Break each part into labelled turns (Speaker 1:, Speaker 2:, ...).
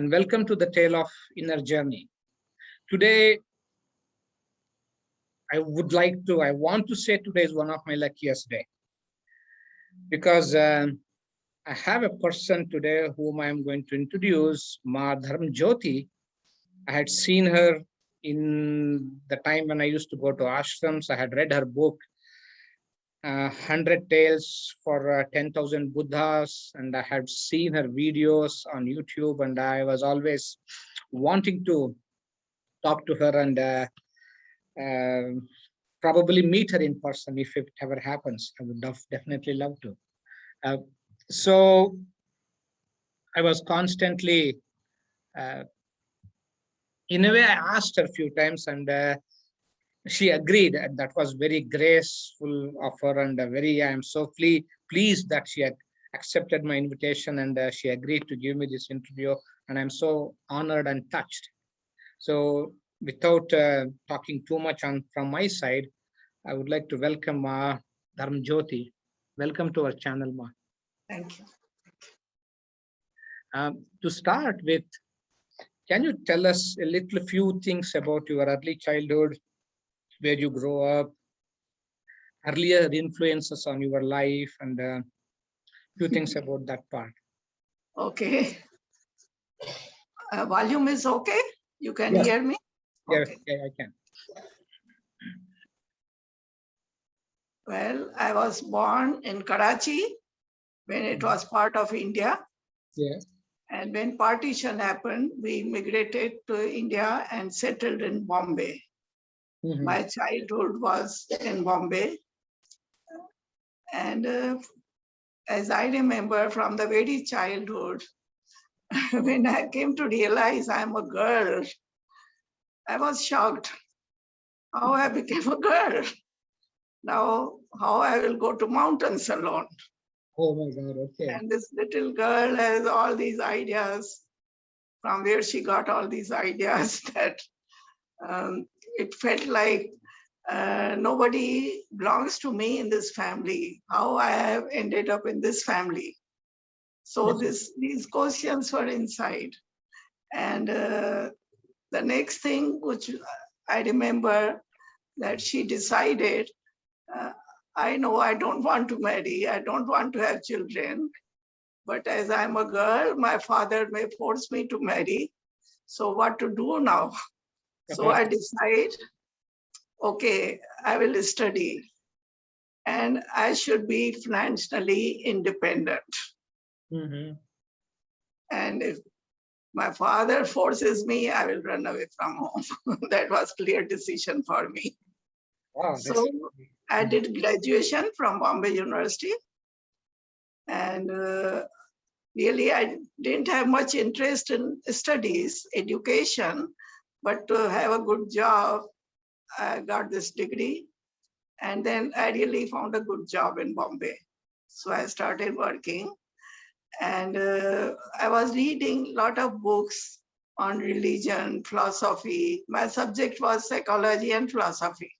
Speaker 1: and welcome to the Tale of Inner Journey. Today, I want to say today is one of my luckiest day because I have a person today whom I am going to introduce, Dharm Jyoti. I had seen her in the time when I used to go to ashrams. I had read her book, 100 Tales for 10,000 Buddhas, and I had seen her videos on YouTube, and I was always wanting to talk to her and probably meet her in person if it ever happens. I would definitely love to. So I was constantly, in a way, I asked her a few times, and she agreed, and that was very graceful of her, and I am so pleased that she had accepted my invitation, and she agreed to give me this interview, and I'm so honored and touched. So without talking too much from my side, I would like to welcome Dharm Jyoti. Welcome to our channel, Ma.
Speaker 2: Thank you.
Speaker 1: To start with, can you tell us a few things about your early childhood, where you grow up, earlier influences on your life, and a few things about that part?
Speaker 2: Okay. Volume is okay? You can hear me?
Speaker 1: Yes,
Speaker 2: Okay.
Speaker 1: yeah, I can.
Speaker 2: Well, I was born in Karachi when it was part of India.
Speaker 1: Yes.
Speaker 2: And when partition happened, we immigrated to India and settled in Bombay. My childhood was in Bombay. And as I remember from the very childhood, when I came to realize I'm a girl, I was shocked how I became a girl. Now, how I will go to mountains alone.
Speaker 1: Oh my God, okay.
Speaker 2: And this little girl has all these ideas, from where she got all these ideas that it felt like nobody belongs to me in this family. How I have ended up in this family. So these questions were inside. And the next thing which I remember that she decided, I know I don't want to marry, I don't want to have children, but as I'm a girl, my father may force me to marry. So what to do now? So I decide, okay, I will study and I should be financially independent. And if my father forces me, I will run away from home. That was a clear decision for me.
Speaker 1: Wow,
Speaker 2: so I did graduation from Bombay University. And really, I didn't have much interest in studies, education, but to have a good job, I got this degree. And then I really found a good job in Bombay. So I started working. And I was reading a lot of books on religion, philosophy. My subject was psychology and philosophy.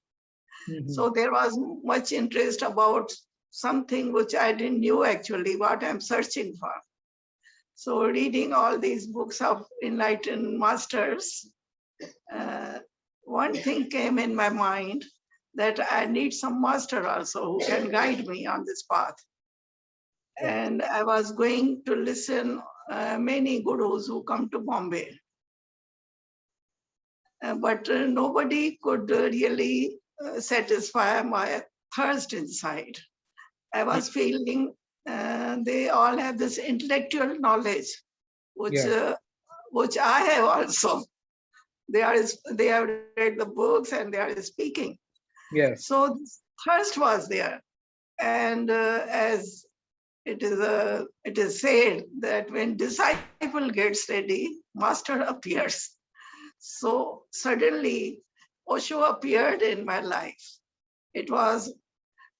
Speaker 2: So there was much interest about something which I didn't know actually what I'm searching for. So reading all these books of enlightened masters, one thing came in my mind that I need some master also who can guide me on this path. And I was going to listen many gurus who come to Bombay. But nobody could really satisfy my thirst inside. I was feeling they all have this intellectual knowledge, which I have also. They have read the books and they are speaking.
Speaker 1: Yes.
Speaker 2: So this thirst was there, and as it is said that when disciple gets ready, master appears. So suddenly, Osho appeared in my life. It was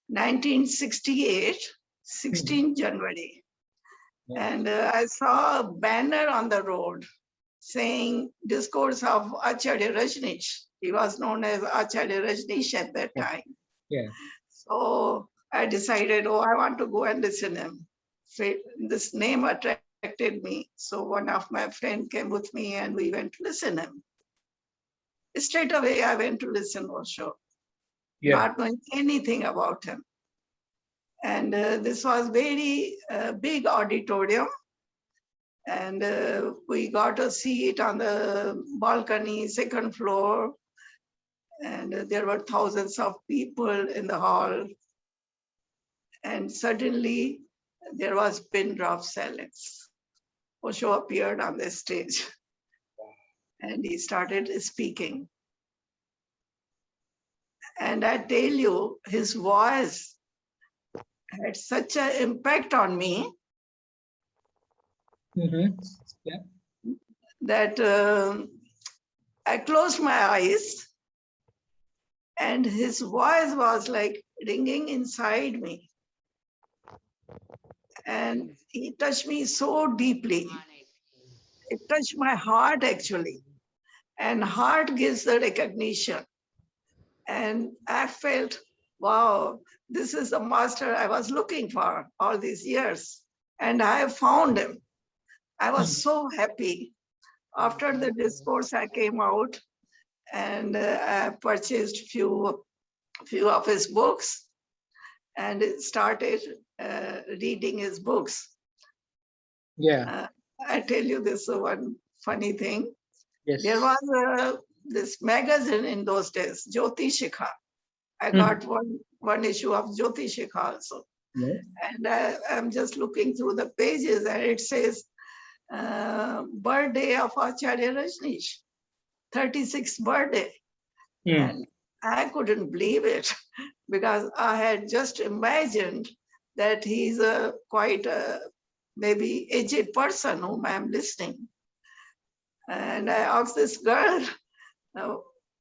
Speaker 2: 1968, 16 January. And I saw a banner on the road saying discourse of Acharya Rajneesh. He was known as Acharya Rajneesh at that time.
Speaker 1: Yeah.
Speaker 2: So I decided, I want to go and listen to him. This name attracted attracted me. So one of my friend came with me and we went to listen him. Straight away, I went to listen Osho, not knowing anything about him. And this was very big auditorium. And we got to see it on the balcony, second floor. And there were thousands of people in the hall. And suddenly there was pin drop silence. Osho appeared on the stage and he started speaking. And I tell you, his voice had such an impact on me that I closed my eyes and his voice was like ringing inside me. And he touched me so deeply. It touched my heart actually. And heart gives the recognition. And I felt, wow, this is the master I was looking for all these years. And I found him. I was so happy. After the discourse, I came out and I purchased few of his books and started reading his books. I tell you this one funny thing. There was this magazine in those days, Jyoti Shikha. I got one issue of Jyoti Shikha also. And I'm just looking through the pages and it says, birthday of Acharya Rajneesh, 36th birthday. And I couldn't believe it because I had just imagined that he's a quite maybe aged person whom I'm listening. And I asked this girl,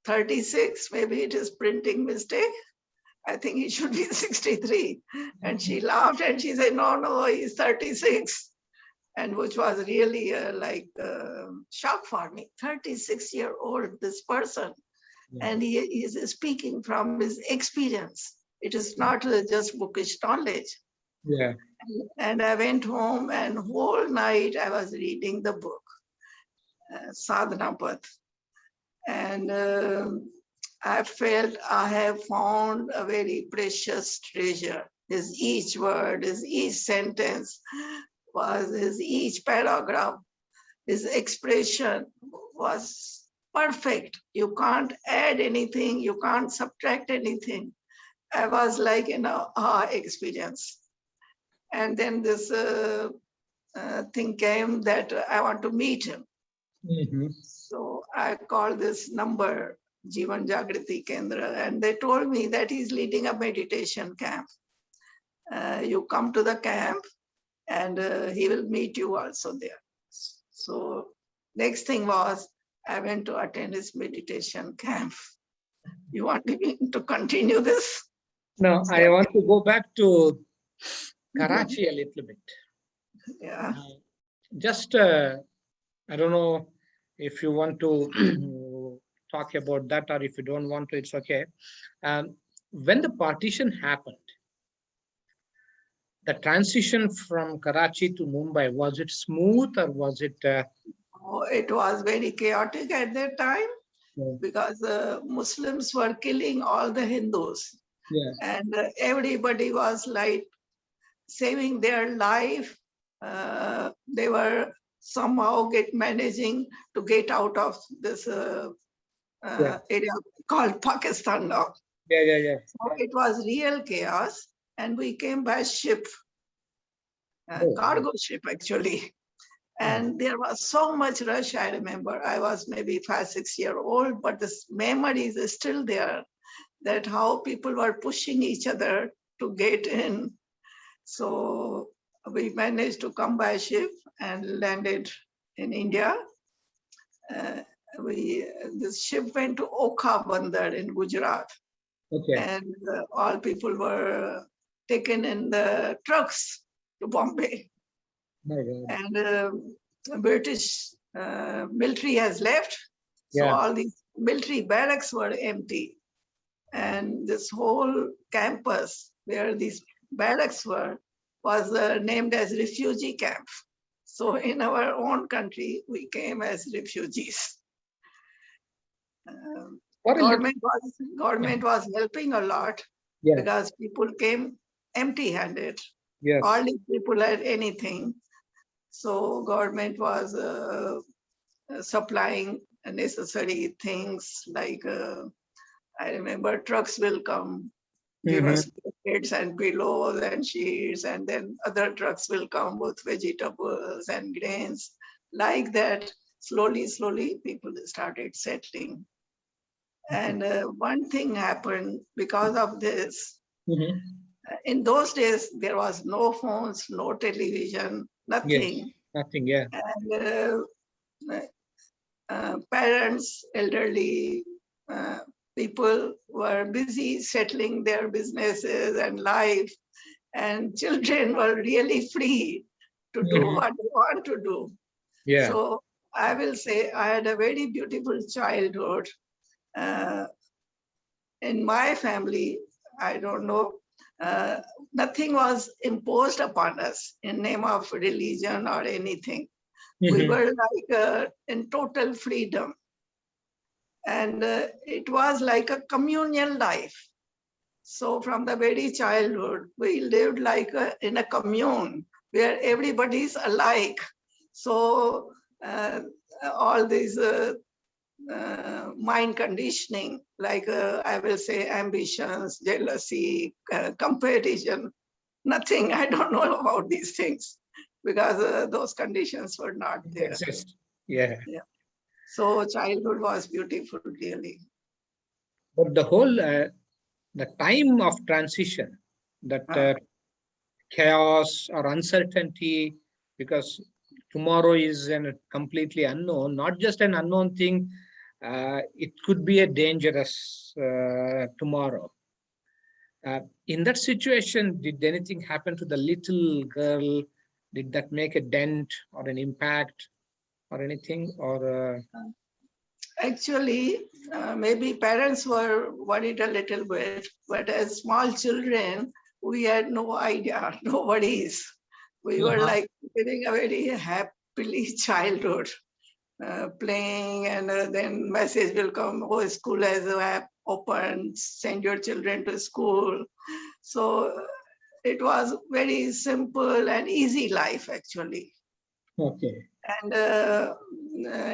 Speaker 2: 36, maybe it is printing mistake. I think he should be 63. And she laughed and she said, no, he's 36. And which was really like shock for me. 36-year-old, this person. And he is speaking from his experience. It is not just bookish knowledge. And I went home and whole night I was reading the book, Sadhana Path. And I felt I have found a very precious treasure. His each word, his each sentence, was his each paragraph, his expression was perfect. You can't add anything, you can't subtract anything. I was like in a experience. And then this thing came that I want to meet him. So I called this number, Jivan Jagriti Kendra, and they told me that he's leading a meditation camp. You come to the camp and he will meet you also there. So next thing was, I went to attend his meditation camp. You want me to continue this?
Speaker 1: No, I want to go back to Karachi a little bit.
Speaker 2: Yeah.
Speaker 1: Just, I don't know if you want to talk about that or if you don't want to, it's okay. When the partition happened, the transition from Karachi to Mumbai, was it smooth or was it?
Speaker 2: It was very chaotic at that time because Muslims were killing all the Hindus. And everybody was like saving their life. They were somehow managing to get out of this area called Pakistan now. So it was real chaos. And we came by ship, cargo ship actually. And there was so much rush, I remember. I was maybe 5, 6 years old, but this memory is still there, that how people were pushing each other to get in. So we managed to come by ship and landed in India. This ship went to Okha Bandar in Gujarat. And all people were taken in the trucks to Bombay. And British military has left. So all these military barracks were empty. And this whole campus where these barracks were was named as refugee camp. So in our own country, we came as refugees. Government was helping a lot,
Speaker 1: yes,
Speaker 2: because people came empty-handed.
Speaker 1: yes,
Speaker 2: Hardly people had anything. So government was supplying necessary things like, I remember trucks will come, give us blankets and pillows and sheets, and then other trucks will come with vegetables and grains. Like that, slowly, people started settling. And one thing happened because of this. In those days, there was no phones, no television,
Speaker 1: yes,
Speaker 2: nothing.
Speaker 1: nothing, yeah,
Speaker 2: And parents, elderly people were busy settling their businesses and life, and children were really free to do what they want to do.
Speaker 1: yeah,
Speaker 2: So I will say I had a very beautiful childhood. Uh, in my family, I don't know, uh, nothing was imposed upon us in name of religion or anything. We were like in total freedom. And it was like a communal life. So from the very childhood, we lived like in a commune where everybody's alike. So all these mind conditioning, like I will say ambitions, jealousy, comparison, nothing. I don't know about these things because those conditions were not there.
Speaker 1: exist, yeah.
Speaker 2: So childhood was beautiful, really.
Speaker 1: But the whole, the time of transition, that chaos or uncertainty, because tomorrow is a completely unknown, not just an unknown thing, it could be a dangerous tomorrow. In that situation, did anything happen to the little girl? Did that make a dent or an impact or anything? Or
Speaker 2: Actually, maybe parents were worried a little bit, but as small children, we had no idea, nobody's. We were like living a very happily childhood, playing, and then message will come, oh, school has opened, send your children to school. So it was very simple and easy life, actually.
Speaker 1: okay.
Speaker 2: And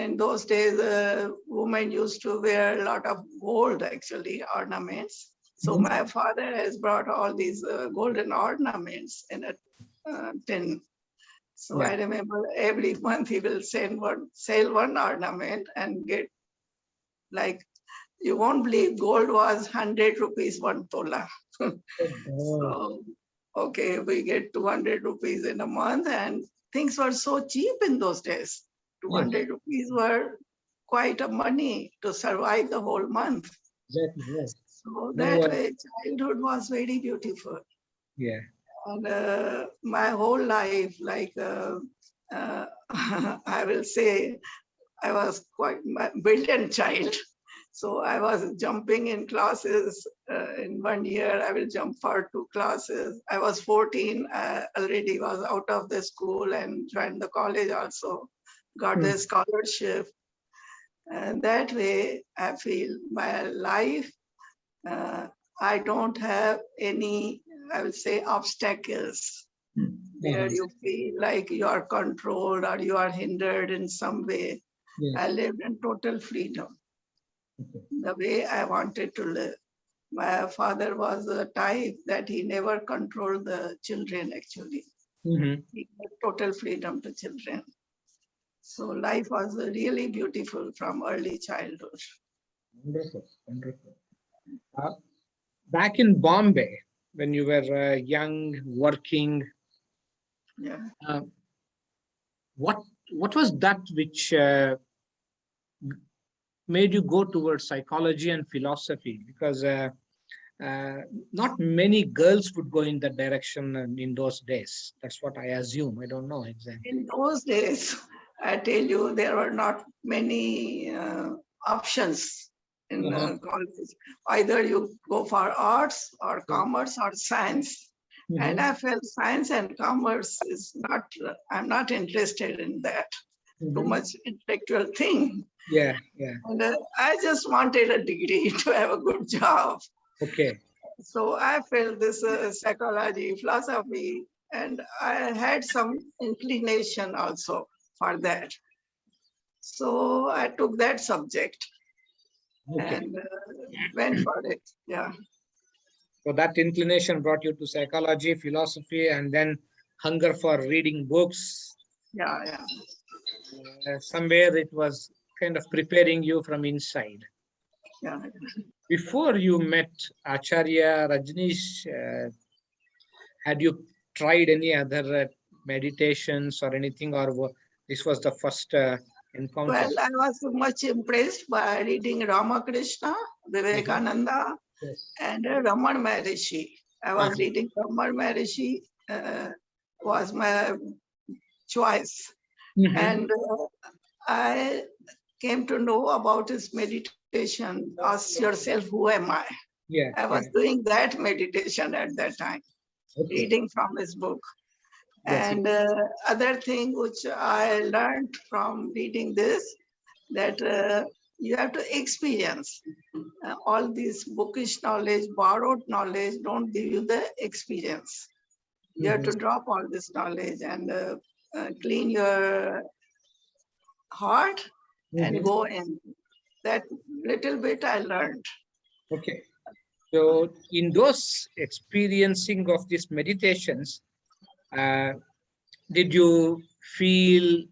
Speaker 2: in those days, women used to wear a lot of gold, actually, ornaments. So my father has brought all these golden ornaments in a tin. So I remember every month he will sell one ornament and get, like, you won't believe, gold was 100 rupees 1 tola. So, okay, we get 200 rupees in a month, and things were so cheap in those days. 200 rupees were quite a money to survive the whole month.
Speaker 1: Exactly, yes.
Speaker 2: So that way, childhood was very beautiful.
Speaker 1: Yeah.
Speaker 2: And my whole life, like, I will say, I was quite a brilliant child. So I was jumping in classes. In 1 year, I will jump for 2 classes. I was 14, already was out of the school and joined the college also, got the scholarship. And that way, I feel my life, I don't have any, I would say, obstacles where you feel like you are controlled or you are hindered in some way. I lived in total freedom, the way I wanted to live. My father was the type that he never controlled the children, actually. He gave total freedom to children. So life was really beautiful from early childhood.
Speaker 1: Wonderful, wonderful. Back in Bombay, when you were young, working, uh, what was that which made you go towards psychology and philosophy? Because not many girls would go in that direction in those days. That's what I assume. I don't know exactly.
Speaker 2: In those days, I tell you, there were not many options in college. Either you go for arts or commerce or science. And I felt science and commerce is not, I'm not interested in that. Too much intellectual thing.
Speaker 1: Yeah, yeah.
Speaker 2: And I just wanted a degree to have a good job.
Speaker 1: Okay.
Speaker 2: So I felt this psychology, philosophy, and I had some inclination also for that. So I took that subject
Speaker 1: Okay.
Speaker 2: and went for it. Yeah.
Speaker 1: So that inclination brought you to psychology, philosophy, and then hunger for reading books.
Speaker 2: Yeah, yeah.
Speaker 1: Somewhere it was kind of preparing you from inside.
Speaker 2: Yeah.
Speaker 1: Before you met Acharya Rajneesh, had you tried any other meditations or anything, or this was the first encounter?
Speaker 2: Well, I was much impressed by reading Ramakrishna, Vivekananda,
Speaker 1: Yes.
Speaker 2: and Raman Maharishi. I was reading Raman Maharishi, was my choice. And I came to know about his meditation, ask yourself, who am I?
Speaker 1: Yeah.
Speaker 2: I was doing that meditation at that time,
Speaker 1: Okay.
Speaker 2: reading from his book.
Speaker 1: Yes.
Speaker 2: And other thing which I learned from reading this, that you have to experience. All this bookish knowledge, borrowed knowledge don't give you the experience. You have to drop all this knowledge and clean your heart and go in. That little bit I learned.
Speaker 1: Okay. So in those experiencing of these meditations, uh, did you feel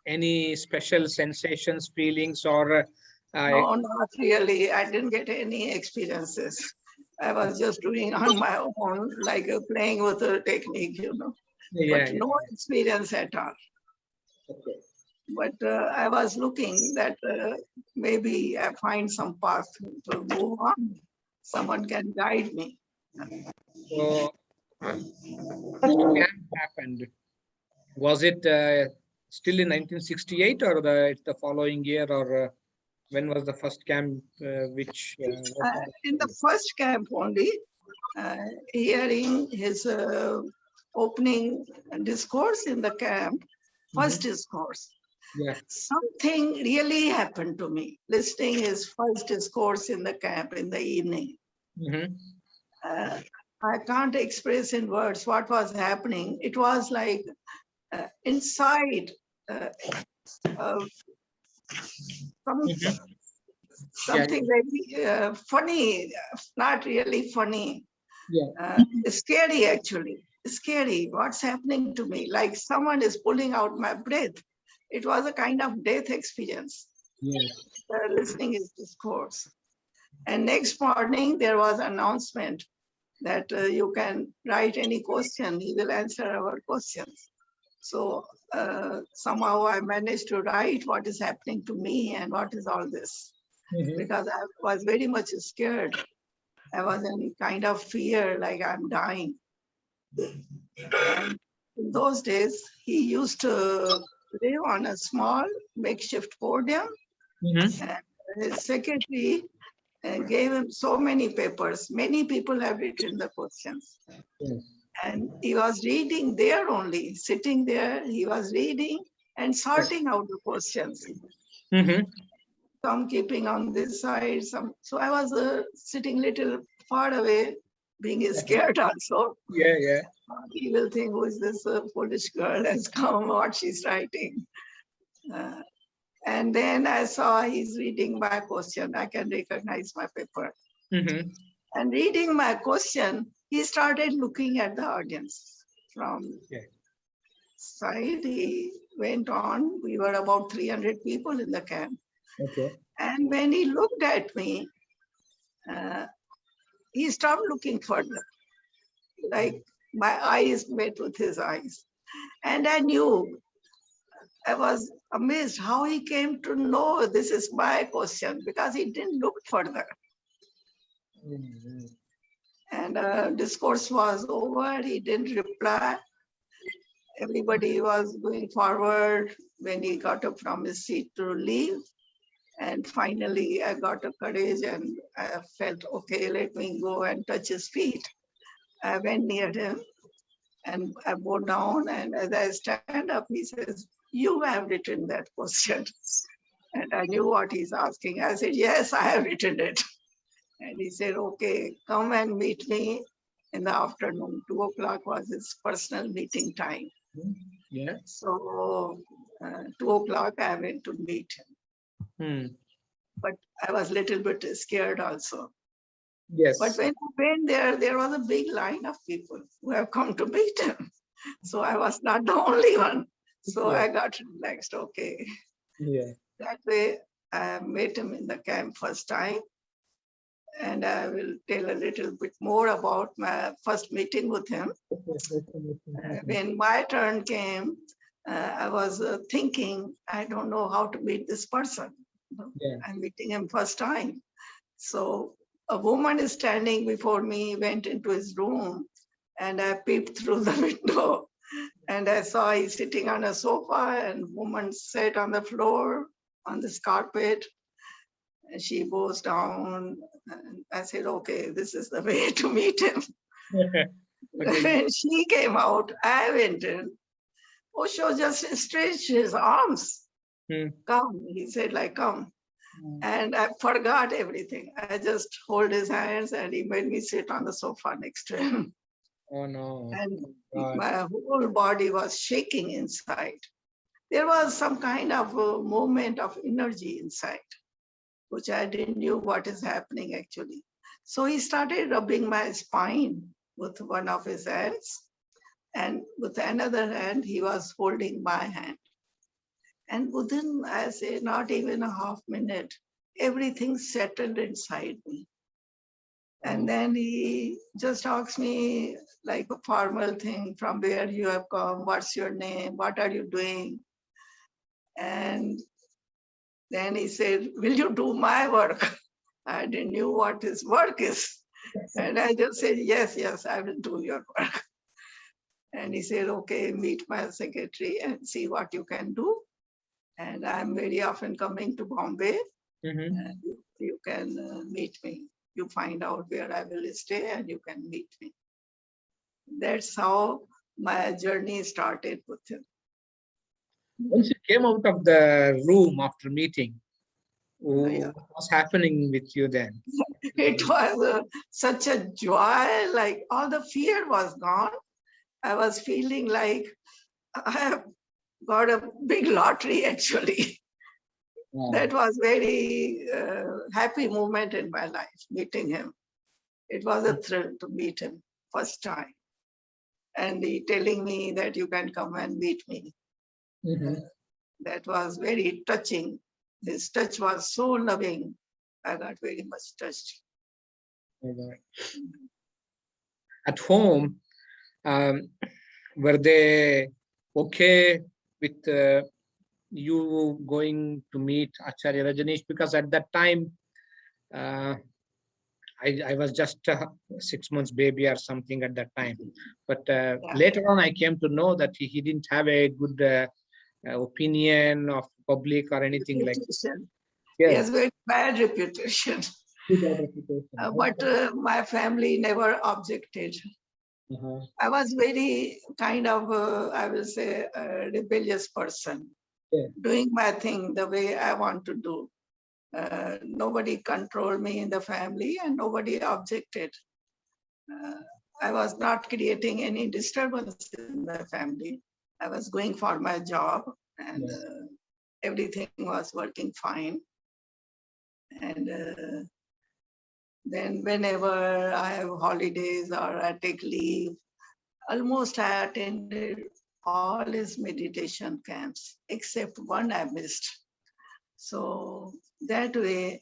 Speaker 1: any special sensations, feelings, or
Speaker 2: No, not really. I didn't get any experiences. I was just doing on my own, like playing with a technique,
Speaker 1: yeah,
Speaker 2: but
Speaker 1: yeah.
Speaker 2: no experience at all.
Speaker 1: Okay.
Speaker 2: But I was looking that maybe I find some path to move on. Someone can guide me.
Speaker 1: So first camp happened. Was it still in 1968 or the following year, or when was the first camp which was
Speaker 2: In the first camp only, hearing his opening discourse in the camp, first discourse,
Speaker 1: yeah.
Speaker 2: something really happened to me listening his first discourse in the camp in the evening. I can't express in words what was happening. It was like inside something very funny, not really funny,
Speaker 1: Yeah.
Speaker 2: scary actually. Scary. What's happening to me? Like someone is pulling out my breath. It was a kind of death experience.
Speaker 1: Yeah.
Speaker 2: Listening his discourse. And next morning there was announcement that you can write any question. He will answer our questions. So somehow I managed to write what is happening to me and what is all this. Because I was very much scared. I was in kind of fear, like I'm dying. And in those days, he used to live on a small makeshift podium. And his secretary gave him so many papers. Many people have written the questions. And he was reading there only, sitting there, he was reading and sorting out the questions. Some keeping on this side, some. So I was sitting little far away, being scared also.
Speaker 1: Yeah, yeah.
Speaker 2: He will think, who is this foolish girl has come, what she's writing. And then I saw he's reading my question. I can recognize my paper. And reading my question, he started looking at the audience from side. He went on. We were about 300 people in the camp.
Speaker 1: Okay.
Speaker 2: And when he looked at me, he stopped looking further. Like my eyes met with his eyes. And I knew, I was amazed how he came to know this is my question, because he didn't look further. And discourse was over. He didn't reply. Everybody was going forward when he got up from his seat to leave. And finally, I got a courage and I felt, okay, let me go and touch his feet. I went near him And I bow down, and as I stand up, he says, "You have written that question." And I knew what he's asking. I said, "Yes, I have written it." And he said, "Okay, come and meet me in the afternoon." 2 o'clock was his personal meeting time.
Speaker 1: Yeah.
Speaker 2: So 2 o'clock, I went to meet him.
Speaker 1: Hmm.
Speaker 2: But I was a little bit scared also. But
Speaker 1: Yes.
Speaker 2: when I went there was a big line of people who have come to meet him. So I was not the only one. So
Speaker 1: Yeah.
Speaker 2: I got relaxed. Okay.
Speaker 1: Yeah.
Speaker 2: That way, I met him in the camp first time. And I will tell a little bit more about my first meeting with him. When my turn came, I was thinking, I don't know how to meet this person.
Speaker 1: Yeah.
Speaker 2: I'm meeting him first time. So a woman is standing before me, went into his room, and I peeped through the window, and I saw he's sitting on a sofa, and woman sat on the floor on this carpet. And she bows down, and I said, "Okay, this is the way to meet him."
Speaker 1: Okay.
Speaker 2: When she came out, I went in. Osho just stretched his arms.
Speaker 1: Hmm.
Speaker 2: "Come," he said, like, "come."
Speaker 1: Hmm.
Speaker 2: And I forgot everything. I just hold his hands, and he made me sit on the sofa next to him.
Speaker 1: Oh no.
Speaker 2: And
Speaker 1: God.
Speaker 2: my whole body was shaking inside. There was some kind of a movement of energy inside, which I didn't knew what is happening actually. So he started rubbing my spine with one of his hands, and with another hand, he was holding my hand. And within, I say, not even a half minute, everything settled inside me. And
Speaker 1: Oh.
Speaker 2: then he just asks me like a formal thing, from where you have come, what's your name, what are you doing? And then he said, "Will you do my work?" I didn't know what his work is. And I just said, "Yes, yes, I will do your work." And he said, "Okay, meet my secretary and see what you can do." And I'm very often coming to Bombay.
Speaker 1: Mm-hmm.
Speaker 2: And you can meet me. You find out where I will stay and you can meet me. That's how my journey started with him.
Speaker 1: Once you came out of the room after meeting,
Speaker 2: Yeah.
Speaker 1: what was happening with you then?
Speaker 2: It was such a joy, like all the fear was gone. I was feeling like I have got a big lottery actually.
Speaker 1: Wow.
Speaker 2: That was very happy moment in my life, meeting him. It was a thrill to meet him first time. And he telling me that you can come and meet me.
Speaker 1: Mm-hmm.
Speaker 2: That was very touching. His touch was so loving. I got very much touched.
Speaker 1: At home, um, were they okay with you going to meet Acharya Rajneesh? Because at that time, uh, I was just 6 months baby or something at that time. But
Speaker 2: Yeah.
Speaker 1: later on, I came to know that he didn't have a good opinion of public or anything like that.
Speaker 2: Reputation. He
Speaker 1: Yes.
Speaker 2: has very bad reputation.
Speaker 1: Good reputation.
Speaker 2: But my family never objected.
Speaker 1: Uh-huh.
Speaker 2: I was very kind of, I will say, a rebellious person,
Speaker 1: Yeah.
Speaker 2: doing my thing the way I want to do. Nobody controlled me in the family and nobody objected. Uh, I was not creating any disturbance in the family. I was going for my job and
Speaker 1: Yes.
Speaker 2: everything was working fine. And then whenever I have holidays or I take leave, almost I attended all his meditation camps, except one I missed. So that way,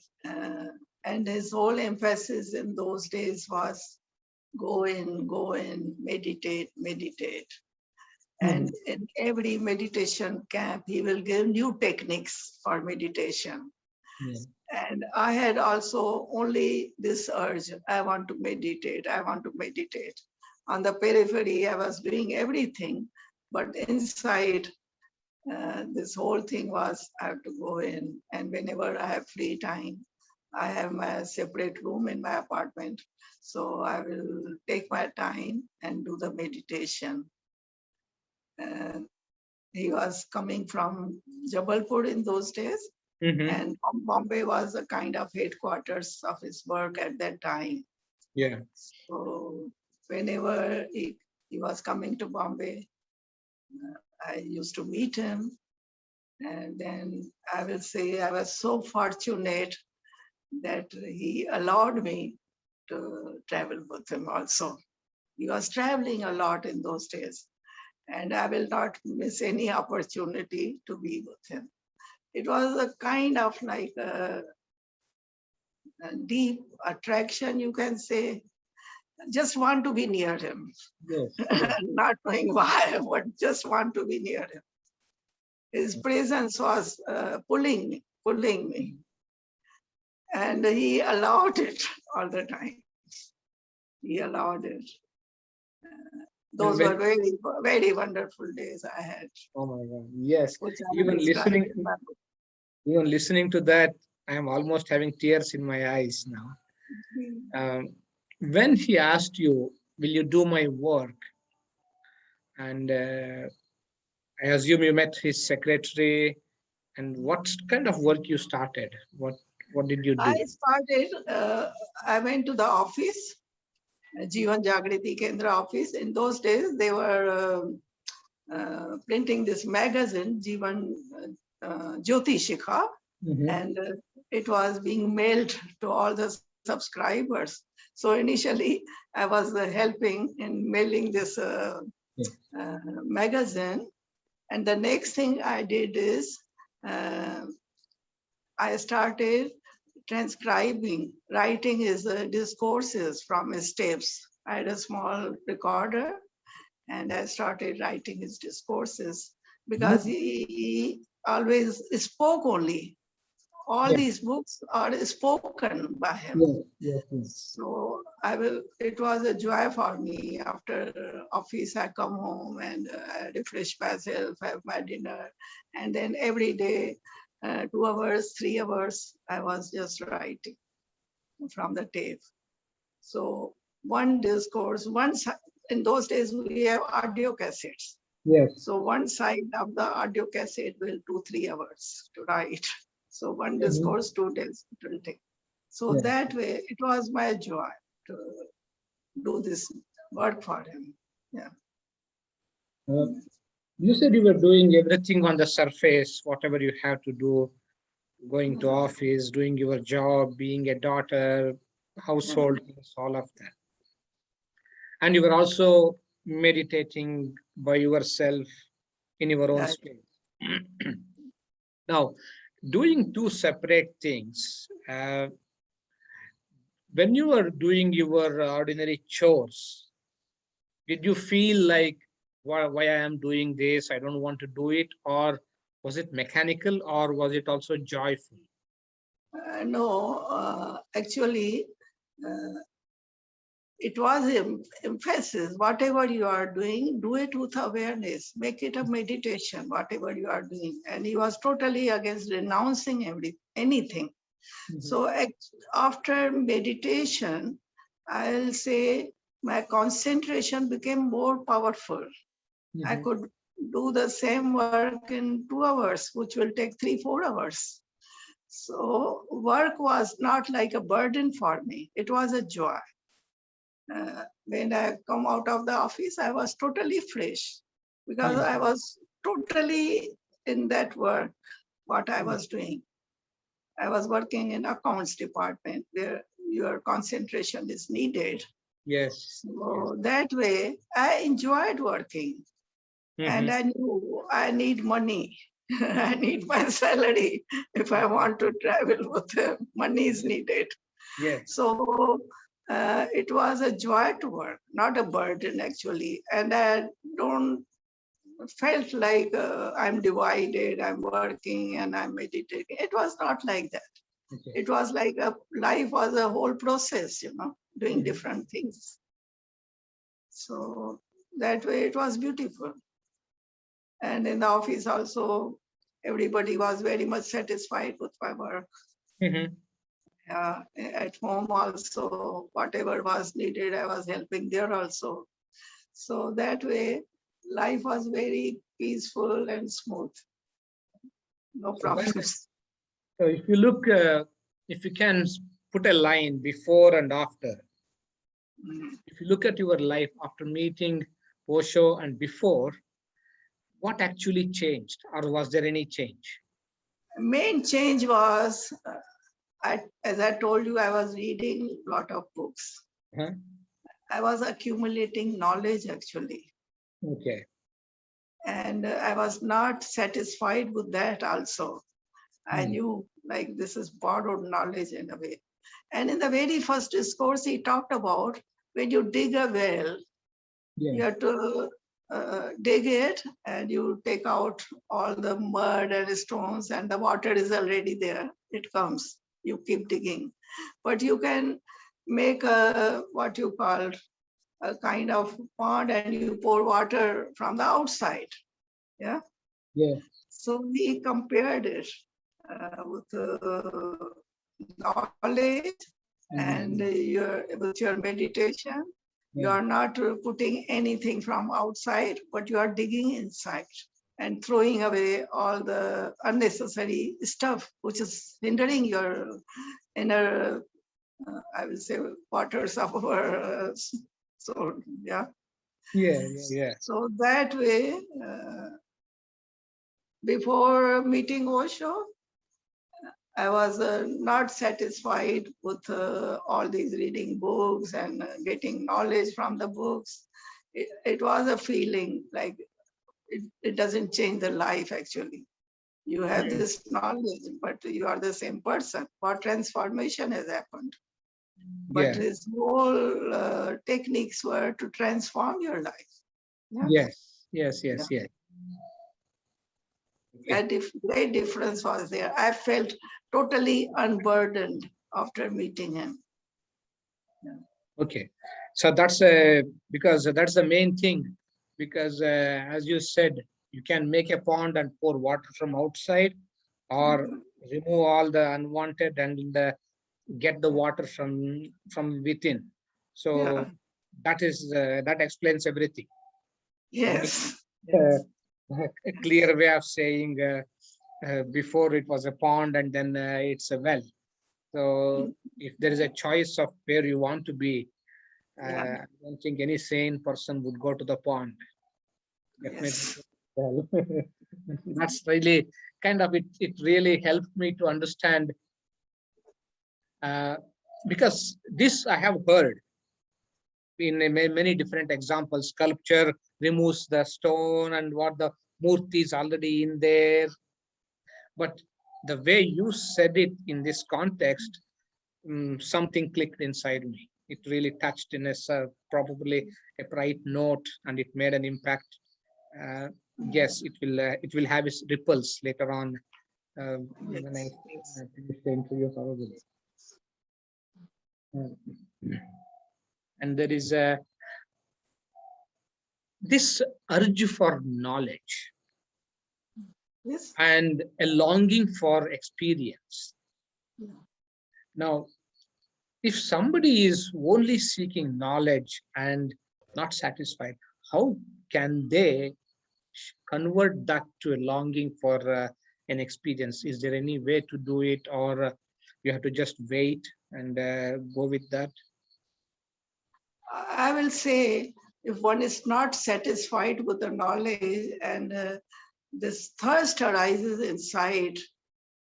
Speaker 2: and his whole emphasis in those days was go in, meditate, meditate. And in every meditation camp, he will give new techniques for meditation.
Speaker 1: Yeah.
Speaker 2: And I had also only this urge, I want to meditate, I want to meditate. On the periphery, I was doing everything, but inside, this whole thing was I have to go in, and whenever I have free time, I have my separate room in my apartment. So I will take my time and do the meditation. He was coming from Jabalpur in those days, and Bombay was a kind of headquarters of his work at that time.
Speaker 1: Yeah.
Speaker 2: So whenever he was coming to Bombay, I used to meet him. And then I will say I was so fortunate that he allowed me to travel with him also. He was traveling a lot in those days, and I will not miss any opportunity to be with him. It was a kind of like a deep attraction, you can say. Just want to be near him.
Speaker 1: Yes.
Speaker 2: Not knowing why, but just want to be near him. His presence was pulling me. And he allowed it all the time. He allowed it. Those were very, very wonderful days I had.
Speaker 1: Oh my God! Yes,
Speaker 2: Which I
Speaker 1: even
Speaker 2: described
Speaker 1: listening,
Speaker 2: in my book.
Speaker 1: even listening to that, I am almost having tears in my eyes now. When he asked you, "Will you do my work?" and I assume you met his secretary, and what kind of work you started? What did you do?
Speaker 2: I went to the office, Jivan Jagriti Kendra office. In those days, they were printing this magazine, Jivan Jyoti Shikha, and it was being mailed to all the subscribers. So initially, I was helping in mailing this magazine. And the next thing I did is I started transcribing, writing his discourses from his tapes. I had a small recorder and I started writing his discourses because he always spoke only. All these books are spoken by him. So it was a joy for me. After office, I come home and I refresh myself, have my dinner. And then every day, 2 hours, 3 hours, I was just writing from the tape. So one discourse, in those days, we have audio cassettes.
Speaker 1: Yes.
Speaker 2: So one side of the audio cassette will 2-3 hours to write. So one discourse, 2 days it will take. So that way, it was my joy to do this work for him. Yeah.
Speaker 1: You said you were doing everything on the surface, whatever you have to do, going to office, doing your job, being a daughter, household, all of that. And you were also meditating by yourself in your own space. Now, doing two separate things, when you were doing your ordinary chores, did you feel like, why I am doing this, I don't want to do it, or was it mechanical, or was it also joyful?
Speaker 2: No, actually, it was emphasis. Whatever you are doing, do it with awareness. Make it a meditation, whatever you are doing. And he was totally against renouncing anything. So after meditation, I'll say my concentration became more powerful. I could do the same work in 2 hours, which will take 3-4 hours. So work was not like a burden for me. It was a joy. When I come out of the office, I was totally fresh because I was totally in that work, what I was doing. I was working in accounts department where your concentration is needed.
Speaker 1: Yes.
Speaker 2: So that way, I enjoyed working. And I knew I need money. I need my salary. If I want to travel with them, money is needed.
Speaker 1: Yes.
Speaker 2: So it was a joy to work, not a burden actually. And I don't felt like I'm divided, I'm working and I'm meditating. It was not like that. It was like life was a whole process, doing different things. So that way it was beautiful. And in the office also, everybody was very much satisfied with my work. At home also, whatever was needed, I was helping there also. So that way, life was very peaceful and smooth. No problems.
Speaker 1: So if you look, if you can put a line before and after, if you look at your life after meeting Osho and before, what actually changed, or was there any change?
Speaker 2: Main change was, as I told you, I was reading a lot of books.
Speaker 1: Huh?
Speaker 2: I was accumulating knowledge actually.
Speaker 1: Okay.
Speaker 2: And I was not satisfied with that also. I
Speaker 1: Hmm.
Speaker 2: knew like this is borrowed knowledge in a way. And in the very first discourse, he talked about when you dig a well,
Speaker 1: Yeah.
Speaker 2: you have to dig it and you take out all the mud and stones and the water is already there. It comes, you keep digging. But you can make a, what you call a kind of pond and you pour water from the outside. Yeah.
Speaker 1: Yeah.
Speaker 2: So we compared it with knowledge and with your meditation. You
Speaker 1: Yeah.
Speaker 2: are not putting anything from outside, but you are digging inside and throwing away all the unnecessary stuff which is hindering your inner, I will say, waters of our soul. Yeah.
Speaker 1: Yeah. Yeah.
Speaker 2: So that way, before meeting Osho, I was not satisfied with all these reading books and getting knowledge from the books. It was a feeling like it doesn't change the life actually. You have this knowledge, but you are the same person. What transformation has happened? But
Speaker 1: Yeah.
Speaker 2: his whole techniques were to transform your life. Yeah.
Speaker 1: Yes. Yes. Yes.
Speaker 2: Yeah.
Speaker 1: Yes.
Speaker 2: That great difference was there. I felt totally unburdened after meeting him. Yeah.
Speaker 1: Okay. So that's because that's the main thing. Because as you said, you can make a pond and pour water from outside, or remove all the unwanted and get the water from within. So
Speaker 2: Yeah.
Speaker 1: that explains everything.
Speaker 2: Yes.
Speaker 1: Uh, a clear way of saying before it was a pond and then it's a well. So if there is a choice of where you want to be,
Speaker 2: Yeah.
Speaker 1: I don't think any sane person would go to the pond. Definitely.
Speaker 2: Yes.
Speaker 1: Well, that's really kind of it. It really helped me to understand uh, because this I have heard in many different examples. Sculpture removes the stone and what the murti is already in there. But the way you said it in this context, something clicked inside me. It really touched in a probably a bright note, and it made an impact. Uh, yes, it will have its ripples later on when I
Speaker 2: Yes. Yes.
Speaker 1: finish the interview probably. And there is this urge for knowledge
Speaker 2: Yes.
Speaker 1: and a longing for experience.
Speaker 2: Yeah.
Speaker 1: Now, if somebody is only seeking knowledge and not satisfied, how can they convert that to a longing for an experience? Is there any way to do it, or you have to just wait and go with that?
Speaker 2: I will say if one is not satisfied with the knowledge and this thirst arises inside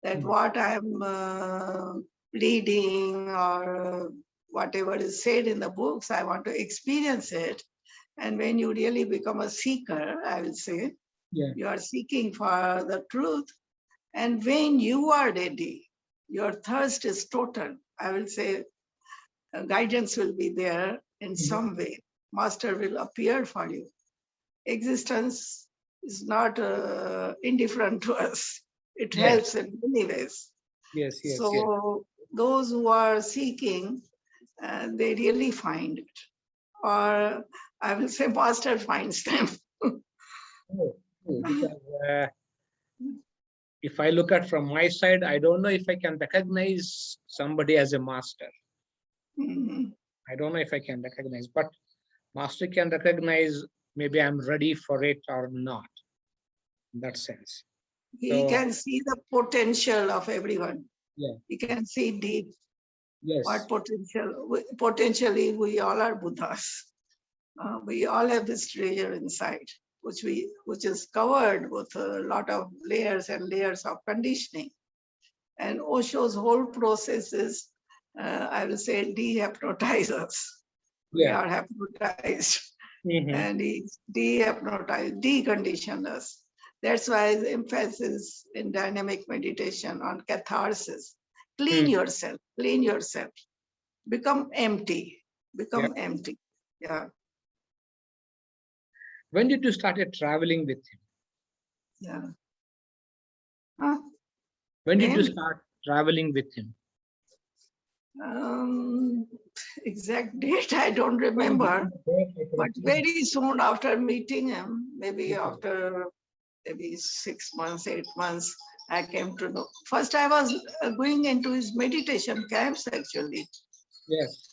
Speaker 2: that what I'm reading or whatever is said in the books, I want to experience it. And when you really become a seeker, I will say,
Speaker 1: Yeah.
Speaker 2: you are seeking for the truth. And when you are ready, your thirst is total. I will say guidance will be there in some way. Master will appear for you. Existence is not indifferent to us. It
Speaker 1: Yes.
Speaker 2: helps in many ways.
Speaker 1: Yes. Yes. Yes.
Speaker 2: So those who are seeking, they really find it. Or I will say master finds them.
Speaker 1: Oh, oh, because if I look at from my side, I don't know if I can recognize somebody as a master.
Speaker 2: Mhm.
Speaker 1: I don't know if I can recognize, but master can recognize maybe I'm ready for it or not, in that sense.
Speaker 2: He
Speaker 1: So,
Speaker 2: can see the potential of everyone.
Speaker 1: yeah,
Speaker 2: He can see deep what
Speaker 1: yes,
Speaker 2: potential. Potentially, we all are Buddhas. We all have this treasure inside, which is covered with a lot of layers and layers of conditioning. And Osho's whole process is, I will say, dehypnotize us. We
Speaker 1: yeah.
Speaker 2: are hypnotized,
Speaker 1: Mhm.
Speaker 2: and he dehypnotized, deconditioned us. That's why the emphasis in dynamic meditation on catharsis.
Speaker 1: Mm.
Speaker 2: Clean yourself, become empty,
Speaker 1: Yeah.
Speaker 2: become empty. Yeah,
Speaker 1: When did you started traveling with him?
Speaker 2: yeah. Huh?
Speaker 1: When did you
Speaker 2: When?
Speaker 1: start traveling with him?
Speaker 2: Um, exact date I don't
Speaker 1: Can give
Speaker 2: remember,
Speaker 1: me a date, I could
Speaker 2: but
Speaker 1: actually.
Speaker 2: very soon after meeting him, maybe
Speaker 1: Okay.
Speaker 2: after maybe 6 months, 8 months, I came to know. First, I was going into his meditation camps actually,
Speaker 1: Yes.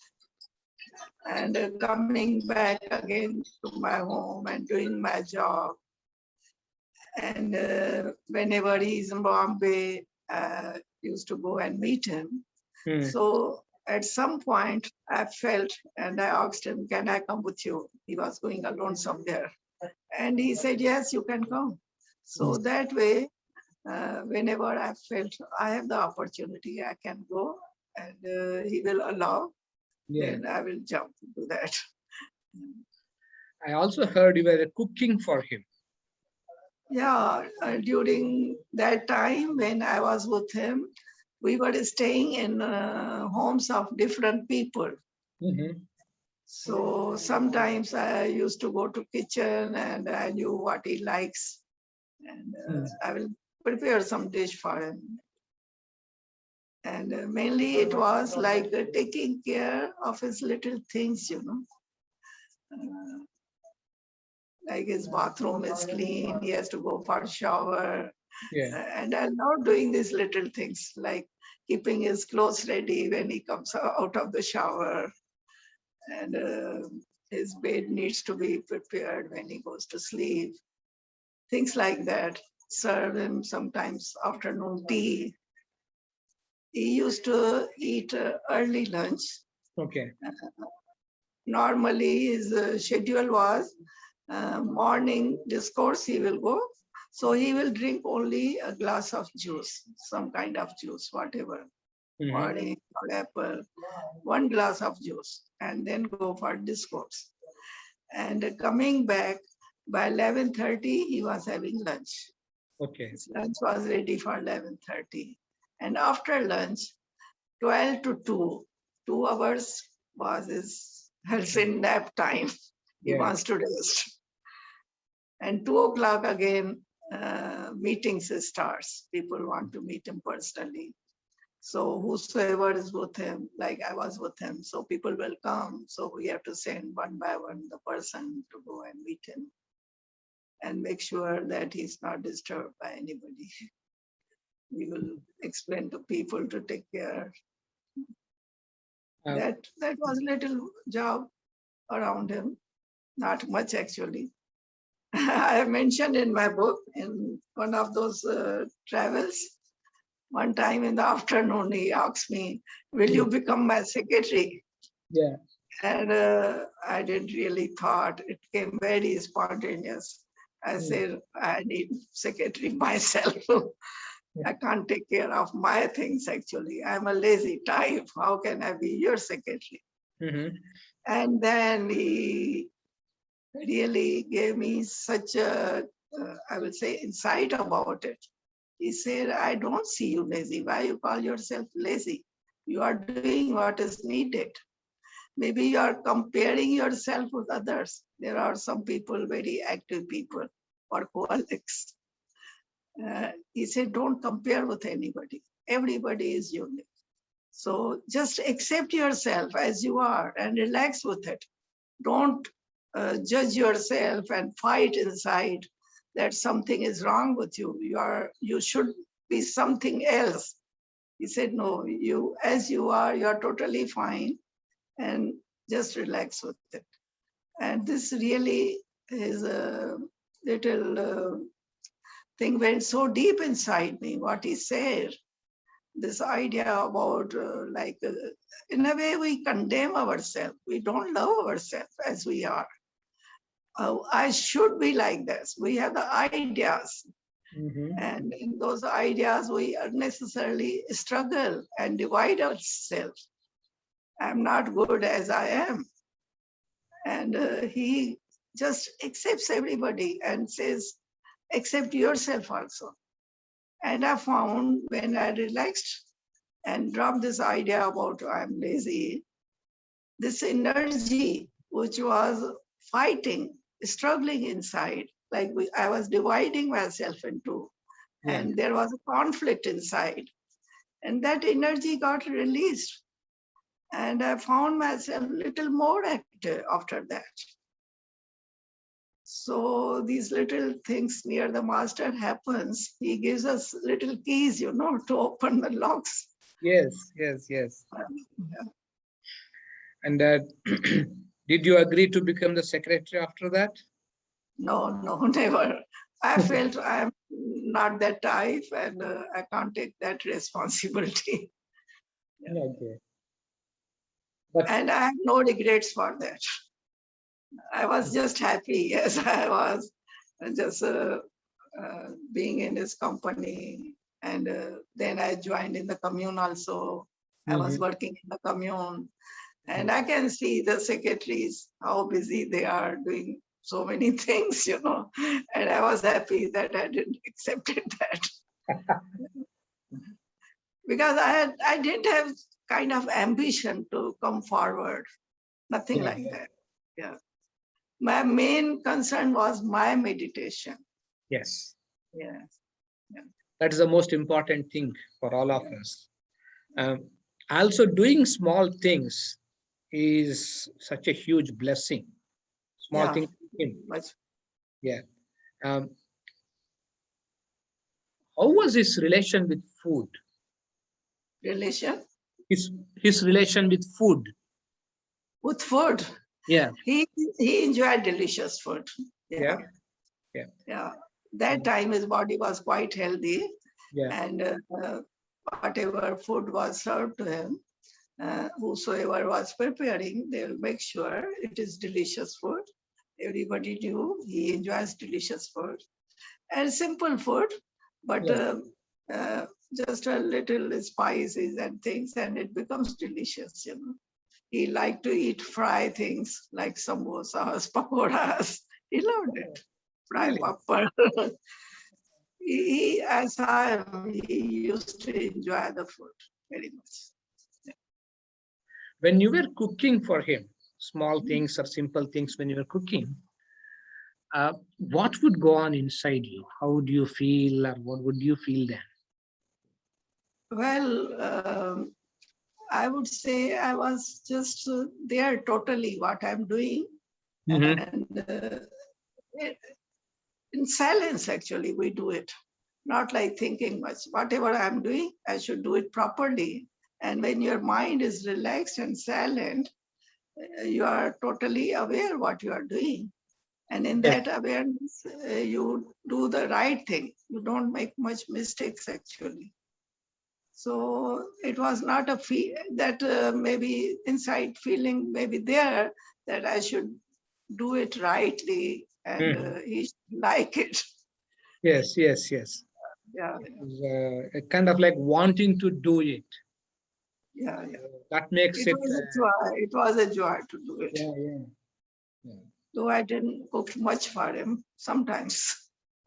Speaker 2: and coming back again to my home and doing my job. And whenever he's in Bombay, used to go and meet him.
Speaker 1: Mm.
Speaker 2: So at some point, I felt and I asked him, "Can I come with you?" He was going alone somewhere. And he said, "Yes, you can come." So
Speaker 1: Mm.
Speaker 2: that way, whenever I felt I have the opportunity, I can go and he will allow,
Speaker 1: Yeah.
Speaker 2: then I will jump into that.
Speaker 1: I also heard you were cooking for him.
Speaker 2: Yeah, during that time when I was with him, we were staying in homes of different people.
Speaker 1: Mhm.
Speaker 2: So sometimes I used to go to kitchen and I knew what he likes, and
Speaker 1: Mm.
Speaker 2: I will prepare some dish for him. And mainly it was like taking care of his little things, Uh, like his bathroom is clean, he has to go for a shower.
Speaker 1: Yeah.
Speaker 2: And I love doing these little things like keeping his clothes ready when he comes out of the shower. And his bed needs to be prepared when he goes to sleep. Things like that. Serve him sometimes afternoon tea. He used to eat early lunch.
Speaker 1: Okay.
Speaker 2: Normally, his schedule was morning discourse, he will go. So he will drink only a glass of juice, some kind of juice, whatever,
Speaker 1: Mhm.
Speaker 2: orange or apple, one glass of juice, and then go for discourse. And coming back by 11:30, he was having lunch.
Speaker 1: Okay.
Speaker 2: His lunch was ready for 11:30. And after lunch, 12 to 2, 2 hours was his Helsin nap time. He
Speaker 1: Yeah.
Speaker 2: wants to rest. And 2 o'clock again, meetings starts. People want to meet him personally. So whosoever is with him, like I was with him, so people will come. So we have to send one by one the person to go and meet him and make sure that he's not disturbed by anybody. We will explain to people to take care.
Speaker 1: Uh,
Speaker 2: That was little job around him, not much actually. I have mentioned in my book in one of those travels. One time in the afternoon, he asked me, "Will you
Speaker 1: mm.
Speaker 2: become my secretary?"
Speaker 1: Yeah.
Speaker 2: And I didn't really thought. It came very spontaneous. I
Speaker 1: Mm.
Speaker 2: said, "I need secretary myself. I can't take care of my things actually. I'm a lazy type. How can I be your secretary?"
Speaker 1: Mhm.
Speaker 2: And then he really gave me such a, I would say, insight about it. He said, "I don't see you lazy. Why you call yourself lazy? You are doing what is needed. Maybe you are comparing yourself with others. There are some people, very active people or colleagues." He said, "Don't compare with anybody. Everybody is unique. So just accept yourself as you are and relax with it. Don't judge yourself and fight inside that something is wrong with you. You should be something else. He said, no, you as you are totally fine, and just relax with it. And this really is a little thing went so deep inside me, what he said. This idea about in a way we condemn ourselves. We don't love ourselves as we are. I should be like this. We have the ideas. And in those ideas, we unnecessarily struggle and divide ourselves. I'm not good as I am. And he just accepts everybody and says, accept yourself also. And I found when I relaxed and dropped this idea about I'm lazy, this energy which was fighting, struggling inside, like I was dividing myself into, and there was a conflict inside. And that energy got released. And I found myself a little more active after that. So these little things near the master happens. He gives us little keys, to open the locks.
Speaker 1: Yes. And did you agree to become the secretary after that?
Speaker 2: No, never. I felt I'm not that type, and I can't take that responsibility.
Speaker 1: Okay.
Speaker 2: And I have no regrets for that. I was just happy as I was just being in his company. And then I joined in the commune also. I was working in the commune. And I can see the secretaries, how busy they are doing so many things, And I was happy that I didn't accepted that. Because I didn't have kind of ambition to come forward. Nothing like that. Yeah. My main concern was my meditation.
Speaker 1: Yes.
Speaker 2: Yes.
Speaker 1: That is the most important thing for all of us. Also, doing small things is such a huge blessing. Small things. Yeah. How was his relation with food?
Speaker 2: Relation?
Speaker 1: His relation with food.
Speaker 2: With food?
Speaker 1: Yeah.
Speaker 2: He enjoyed delicious food.
Speaker 1: Yeah.
Speaker 2: That time his body was quite healthy.
Speaker 1: Yeah.
Speaker 2: And whatever food was served to him, whosoever was preparing, they will make sure it is delicious food. Everybody knew he enjoys delicious food. And simple food, but just a little spices and things, and it becomes delicious, He liked to eat fry things like samosas, pakoras. He loved it. Fry papad. As he used to enjoy the food very much.
Speaker 1: When you were cooking for him, small things or simple things, when you were cooking, what would go on inside you? How would you feel, or what would you feel then?
Speaker 2: Well, I would say I was just there totally what I'm doing. And in silence, actually, we do it. Not like thinking much. Whatever I'm doing, I should do it properly. And when your mind is relaxed and silent, you are totally aware what you are doing. And in that awareness, you do the right thing. You don't make much mistakes, actually. So it was not a feel that maybe inside feeling maybe there that I should do it rightly and he should like it.
Speaker 1: Yes.
Speaker 2: Yeah.
Speaker 1: Kind of like wanting to do it.
Speaker 2: Yeah.
Speaker 1: That makes it.
Speaker 2: It was a joy to do it.
Speaker 1: Yeah.
Speaker 2: Though I didn't cook much for him, sometimes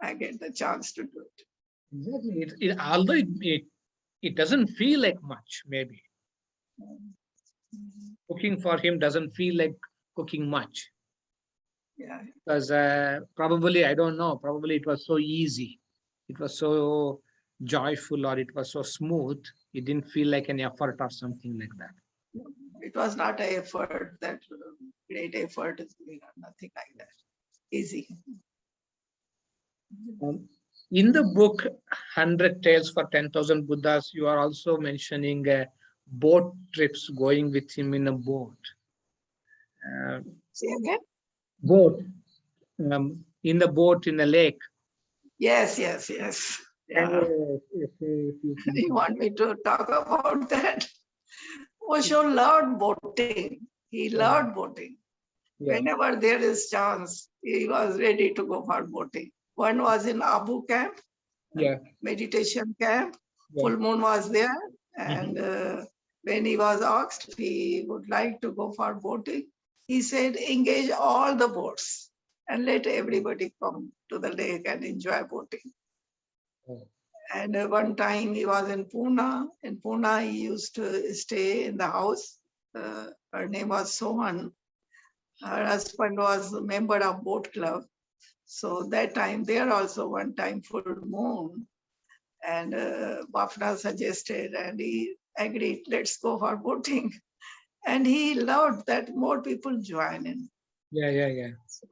Speaker 2: I get the chance to do it.
Speaker 1: Exactly. Although it doesn't feel like much, maybe. Cooking for him doesn't feel like cooking much.
Speaker 2: Yeah.
Speaker 1: Because probably, I don't know, probably it was so easy. It was so joyful, or it was so smooth. It didn't feel like an effort or something like that.
Speaker 2: It was not an effort, that great effort, nothing like that. Easy.
Speaker 1: In the book, 100 tales for 10,000 Buddhas. You are also mentioning boat trips, going with him in a boat. Uh,
Speaker 2: Say again?
Speaker 1: Boat, in the boat in a lake.
Speaker 2: Yes, yes, yes.
Speaker 1: Can
Speaker 2: Yeah.
Speaker 1: you say a few things?
Speaker 2: You want me to talk about that? Osho loved boating. He loved boating.
Speaker 1: Yeah.
Speaker 2: Whenever there is chance, he was ready to go for boating. One was in Abu camp,
Speaker 1: Yeah.
Speaker 2: meditation camp.
Speaker 1: Yeah.
Speaker 2: Full moon was there. And
Speaker 1: Mhm.
Speaker 2: when he was asked if he would like to go for boating, he said, engage all the boats and let everybody come to the lake and enjoy boating.
Speaker 1: Oh.
Speaker 2: And one time he was in Pune. In Pune, he used to stay in the house. Her name was Sohan. Her husband was a member of boat club. So that time there also one time full moon. And Bafna suggested and he agreed, let's go for boating. And he loved that more people join in.
Speaker 1: Yeah, yeah, yeah.
Speaker 2: So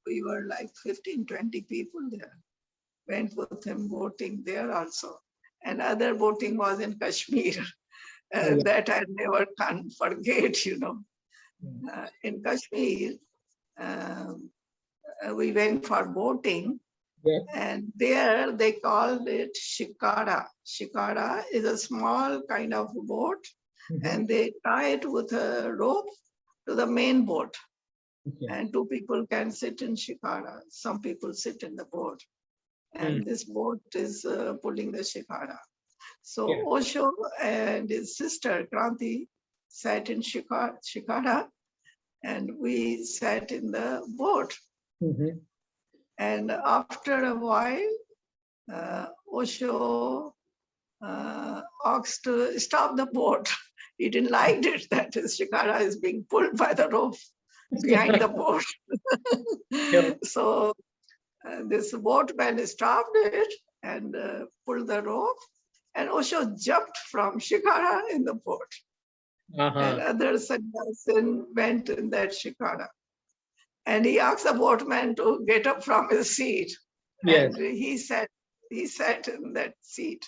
Speaker 2: we were like 15, 20 people there. Went with him boating there also. And other boating was in Kashmir.
Speaker 1: Oh, yeah.
Speaker 2: That I never can forget, you know.
Speaker 1: Mm.
Speaker 2: In Kashmir, we went for boating,
Speaker 1: Yeah.
Speaker 2: and there they called it shikara. Shikara is a small kind of boat,
Speaker 1: Mhm.
Speaker 2: and they tie it with a rope to the main boat.
Speaker 1: Okay.
Speaker 2: And two people can sit in shikara. Some people sit in the boat, and this boat is pulling the shikara. So
Speaker 1: Yeah.
Speaker 2: Osho and his sister Kranti sat in shikara, and we sat in the boat.
Speaker 1: Mhm.
Speaker 2: And after a while, Osho asked to stop the boat. He didn't like it that his shikara is being pulled by the rope behind the boat.
Speaker 1: Yeah.
Speaker 2: So this boatman stopped it and pulled the rope. And Osho jumped from shikara in the boat. And
Speaker 1: Uh-huh.
Speaker 2: other sannyasin went in that shikara. And he asked the boatman to get up from his seat.
Speaker 1: Yes.
Speaker 2: And he sat in that seat.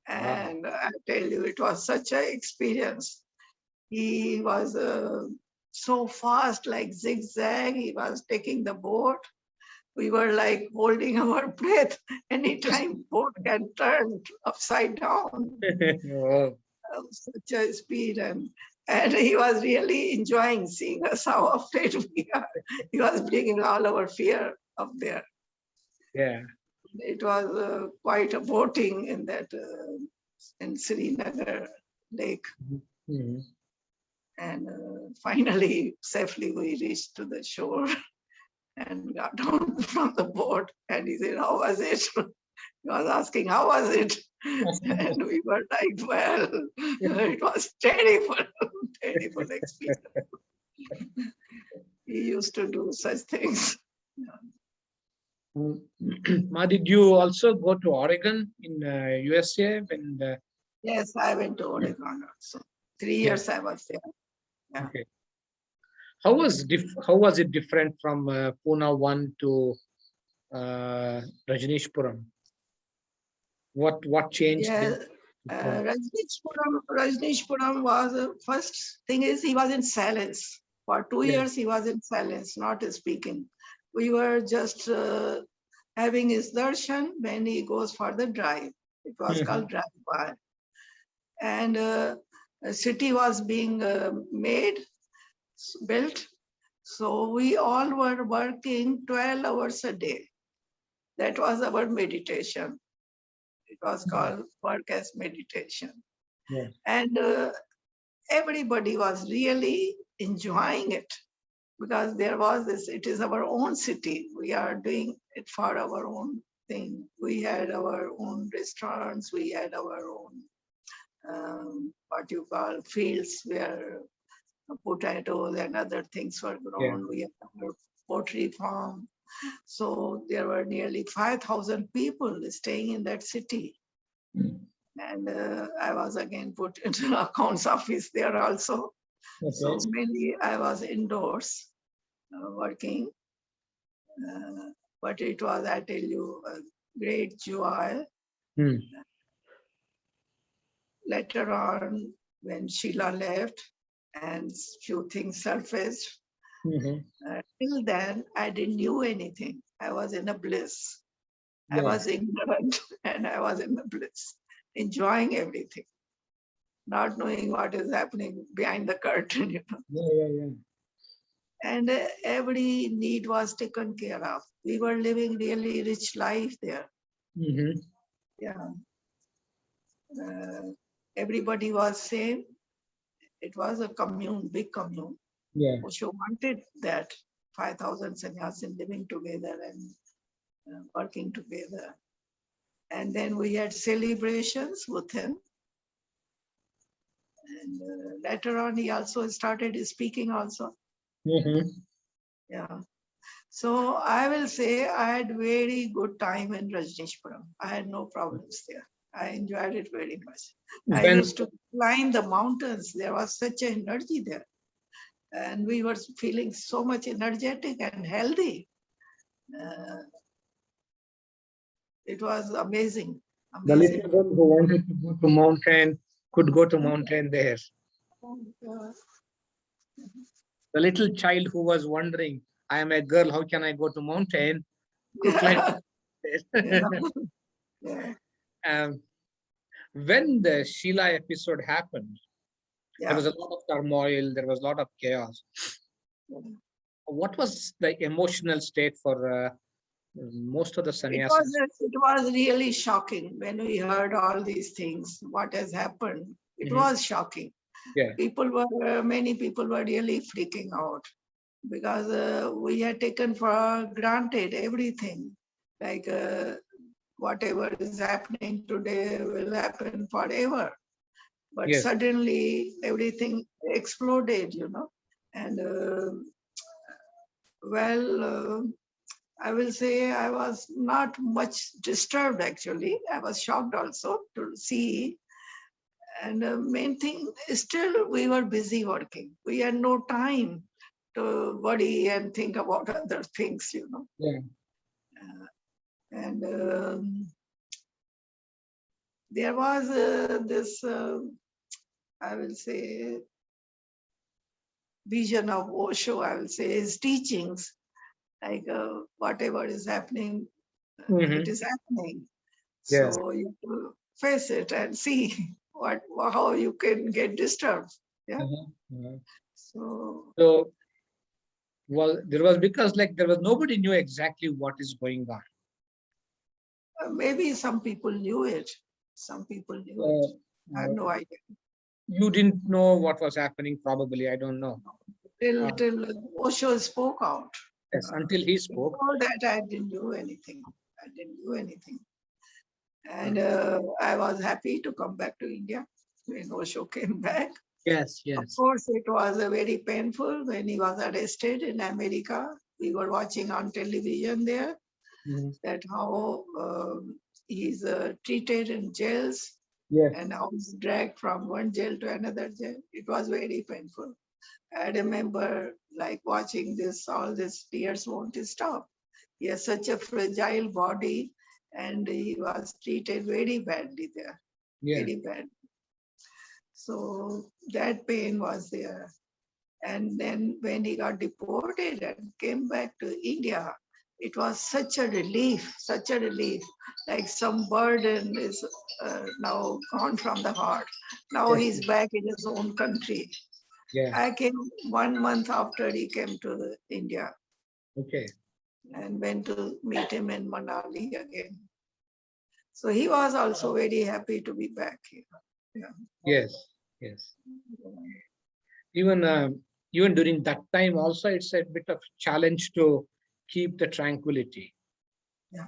Speaker 1: Wow.
Speaker 2: And I tell you, it was such an experience. He was so fast, like zigzag. He was taking the boat. We were like holding our breath. Anytime boat can turn upside down.
Speaker 1: Oh.
Speaker 2: Such a speed, and he was really enjoying seeing us how afraid we are. He was bringing all our fear up there.
Speaker 1: Yeah.
Speaker 2: It was quite a boating in that in Srinagar lake,
Speaker 1: Mhm.
Speaker 2: and finally safely we reached to the shore and got down from the boat. And he said, "How was it?" He was asking, "How was it?" And we were like, "Well, it was terrible, terrible experience." He used to do such things.
Speaker 1: Ma, did you also go to Oregon in USA when the,
Speaker 2: Yes, I went to Oregon also. 3 years I was there. Yeah.
Speaker 1: okay. How was it different from Pune 1 to Rajneeshpuram? What changed
Speaker 2: Yeah.
Speaker 1: there? From-
Speaker 2: Rajneeshpuram was first thing is he was in silence. For 2 years he was in silence, not speaking. We were just having his darshan when he goes for the drive. It was called
Speaker 1: Mhm.
Speaker 2: drive-by. And a city was being made, built. So we all were working 12 hours a day. That was our meditation. It was called work as meditation.
Speaker 1: Yeah.
Speaker 2: And everybody was really enjoying it because there was this, it is our own city. We are doing it for our own thing. We had our own restaurants, we had our own, what you call, fields where potatoes and other things were
Speaker 1: Yeah.
Speaker 2: grown. We had our poultry farm. So there were nearly 5,000 people staying in that city. And I was again put into accounts office there also.
Speaker 1: Okay.
Speaker 2: So mainly I was indoors working, but it was, I tell you, a great joy
Speaker 1: Hmm.
Speaker 2: Later on, when Sheila left and few things surfaced,
Speaker 1: Mhm.
Speaker 2: till then I didn't knew anything. I was in a bliss. I
Speaker 1: Yeah.
Speaker 2: was ignorant and I was in the bliss, enjoying everything, not knowing what is happening behind the curtain.
Speaker 1: Yeah. Yeah. Yeah.
Speaker 2: And every need was taken care of. We were living really rich life there.
Speaker 1: Mhm.
Speaker 2: Yeah, everybody was same. It was a commune, big commune.
Speaker 1: Yeah.
Speaker 2: Osho wanted that 5,000 sannyasin living together and working together. And then we had celebrations with him. And later on, he also started speaking also.
Speaker 1: Mhm.
Speaker 2: Yeah. So I will say I had very good time in Rajneeshpuram. I had no problems there. I enjoyed it very much. I
Speaker 1: When
Speaker 2: used to climb the mountains. There was such an energy there. And we were feeling so much energetic and healthy. Uh, it was amazing,
Speaker 1: the little
Speaker 2: amazing.
Speaker 1: girl who wanted to go to mountain could go to mountain there.
Speaker 2: Uh,
Speaker 1: The little child who was wondering, I am a girl, how can I go to mountain? Could climb
Speaker 2: yeah, yeah,
Speaker 1: there.
Speaker 2: yeah,
Speaker 1: um, when the Sheila episode happened, there
Speaker 2: yeah.
Speaker 1: was a lot of turmoil, there was a lot of chaos. What was the emotional state for most of the sannyasis?
Speaker 2: It was really shocking when we heard all these things. What has happened? It
Speaker 1: Mhm.
Speaker 2: was shocking.
Speaker 1: Yeah.
Speaker 2: Many people were really freaking out because we had taken for granted everything. Like whatever is happening today will happen forever. But
Speaker 1: Yes.
Speaker 2: suddenly everything exploded. And well, I will say I was not much disturbed actually. I was shocked also to see. And the main thing, still we were busy working. We had no time to worry and think about other things.
Speaker 1: Yeah.
Speaker 2: And there was this, I will say, vision of Osho, I will say, his teachings, like whatever is happening, it
Speaker 1: Mhm.
Speaker 2: is happening.
Speaker 1: Yes.
Speaker 2: So you have to face it and see how you can get disturbed. Yeah.
Speaker 1: Uh-huh. Uh-huh.
Speaker 2: So
Speaker 1: So, well, there was because like there was nobody knew exactly what is going on.
Speaker 2: maybe some people knew it. Some people knew it.
Speaker 1: Uh,
Speaker 2: I have no idea.
Speaker 1: you didn't know what was happening, probably. I don't know.
Speaker 2: Till
Speaker 1: Uh,
Speaker 2: till Osho spoke out.
Speaker 1: yes, until he spoke.
Speaker 2: Before that, I didn't do anything. I didn't do anything.
Speaker 1: Uh,
Speaker 2: And I was happy to come back to India when Osho came back.
Speaker 1: yes,
Speaker 2: Of
Speaker 1: yes.
Speaker 2: course, it was very painful when he was arrested in America. We were watching on television there
Speaker 1: Mhm.
Speaker 2: that how he's treated in jails
Speaker 1: Yes.
Speaker 2: and how he's dragged from one jail to another jail. It was very painful. I remember like watching this, all these tears won't stop. He has such a fragile body and he was treated very badly there,
Speaker 1: Yeah.
Speaker 2: very bad. So that pain was there. And then when he got deported and came back to India, it was such a relief, such a relief. Like some burden is now gone from the heart. Now
Speaker 1: Yes.
Speaker 2: he's back in his own country.
Speaker 1: Yeah.
Speaker 2: I came 1 month after he came to India
Speaker 1: Okay.
Speaker 2: and went to meet him in Manali again. So he was also very happy to be back here. Yeah.
Speaker 1: Yes. Yes. Even even during that time, also it's a bit of challenge to keep the tranquility
Speaker 2: Yeah.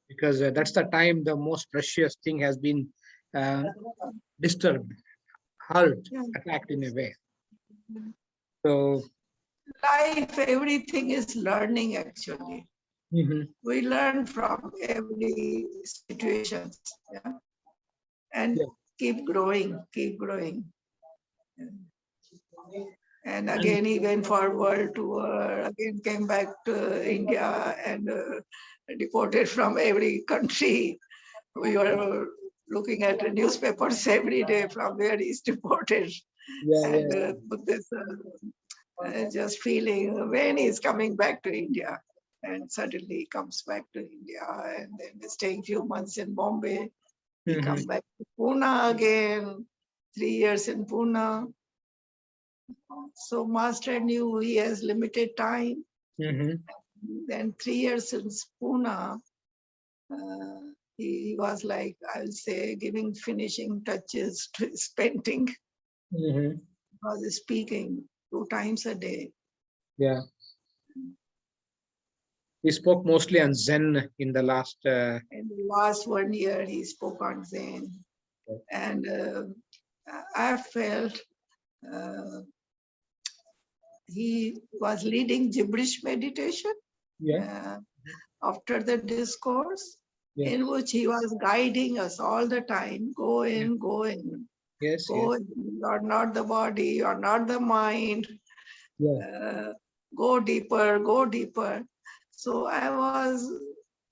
Speaker 1: because that's the time the most precious thing has been uh, disturbed, hurt,
Speaker 2: Yeah.
Speaker 1: attacked in a way. So.
Speaker 2: Life, everything is learning actually.
Speaker 1: Mhm.
Speaker 2: We learn from every situation, yeah? And
Speaker 1: Yeah.
Speaker 2: keep growing, keep growing. And
Speaker 1: And
Speaker 2: again, he went for world tour, again came back to India and deported from every country. We were looking at the newspapers every day from where he's deported.
Speaker 1: Yeah, yeah,
Speaker 2: And with this just feeling when he's coming back to India. And suddenly he comes back to India and then staying few months in Bombay. He come back to Pune again, 3 years in Pune. So master knew he has limited time. Then 3 years in Pune, he was like, I'll say, giving finishing touches to his painting. He was speaking 2 times a day.
Speaker 1: Yeah. He spoke mostly on Zen in the last.
Speaker 2: In the last 1 year, he spoke on Zen. And I felt he was leading gibberish meditation after the discourse, in which he was guiding us all the time. Go in, go in.
Speaker 1: Yes,
Speaker 2: go in. You are not the body, you are not the mind. Go deeper, go deeper. So I was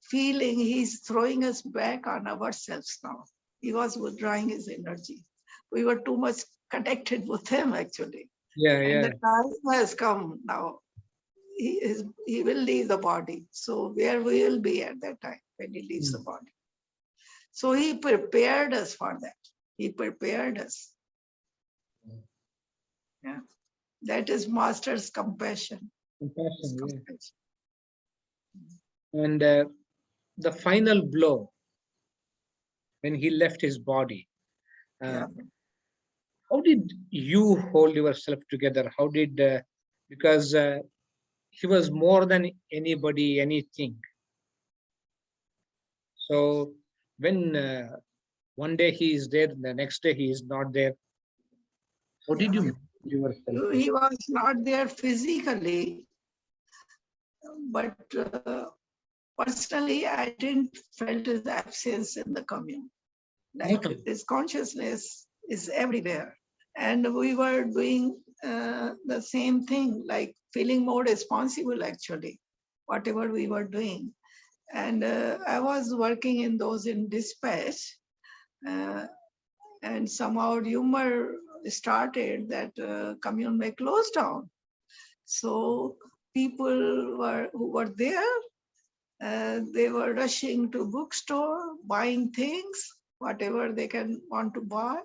Speaker 2: feeling he's throwing us back on ourselves now. He was withdrawing his energy. We were too much connected with him, actually. And the time has come now. He will leave the body. So where we will be at that time when he leaves the body. So he prepared us for that. He prepared us. Yeah. That is master's compassion.
Speaker 1: Compassion. And the final blow, when he left his body, how did you hold yourself together? How did, because he was more than anybody, anything. So when one day he is there, the next day he is not there, how did you hold yourself?
Speaker 2: He was not there physically, but personally, I didn't felt his absence in the commune. Like his consciousness is everywhere. And we were doing the same thing, like feeling more responsible, actually, whatever we were doing. And I was working in those in dispatch, and somehow rumor started that commune may close down. So people who were there, they were rushing to bookstore, buying things, whatever they can want to buy.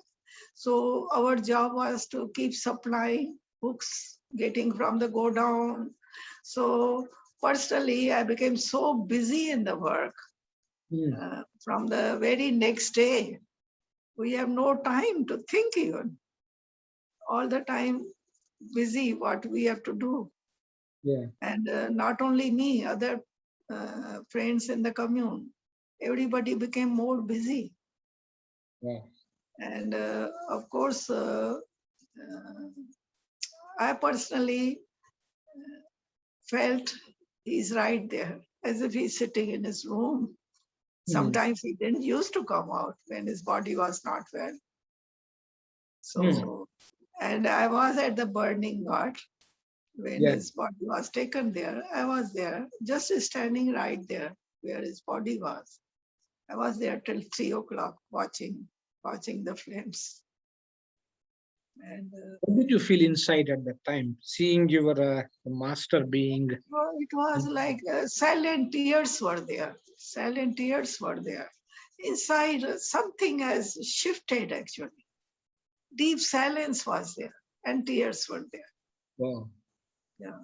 Speaker 2: So our job was to keep supplying books, getting from the go down. So personally, I became so busy in the work. From the very next day, we have no time to think even. All the time busy what we have to do. And not only me, other friends in the commune, everybody became more busy. And of course, I personally felt he's right there, as if he's sitting in his room. Sometimes he didn't used to come out when his body was not well. So, and I was at the burning ghat when his body was taken there. I was there, just standing right there where his body was. I was there till 3 o'clock watching the flames. And
Speaker 1: what did you feel inside at that time, seeing your master being?
Speaker 2: it was like silent tears were there. Silent tears were there. Inside, something has shifted, actually. Deep silence was there, and tears were there.
Speaker 1: Wow.
Speaker 2: Yeah.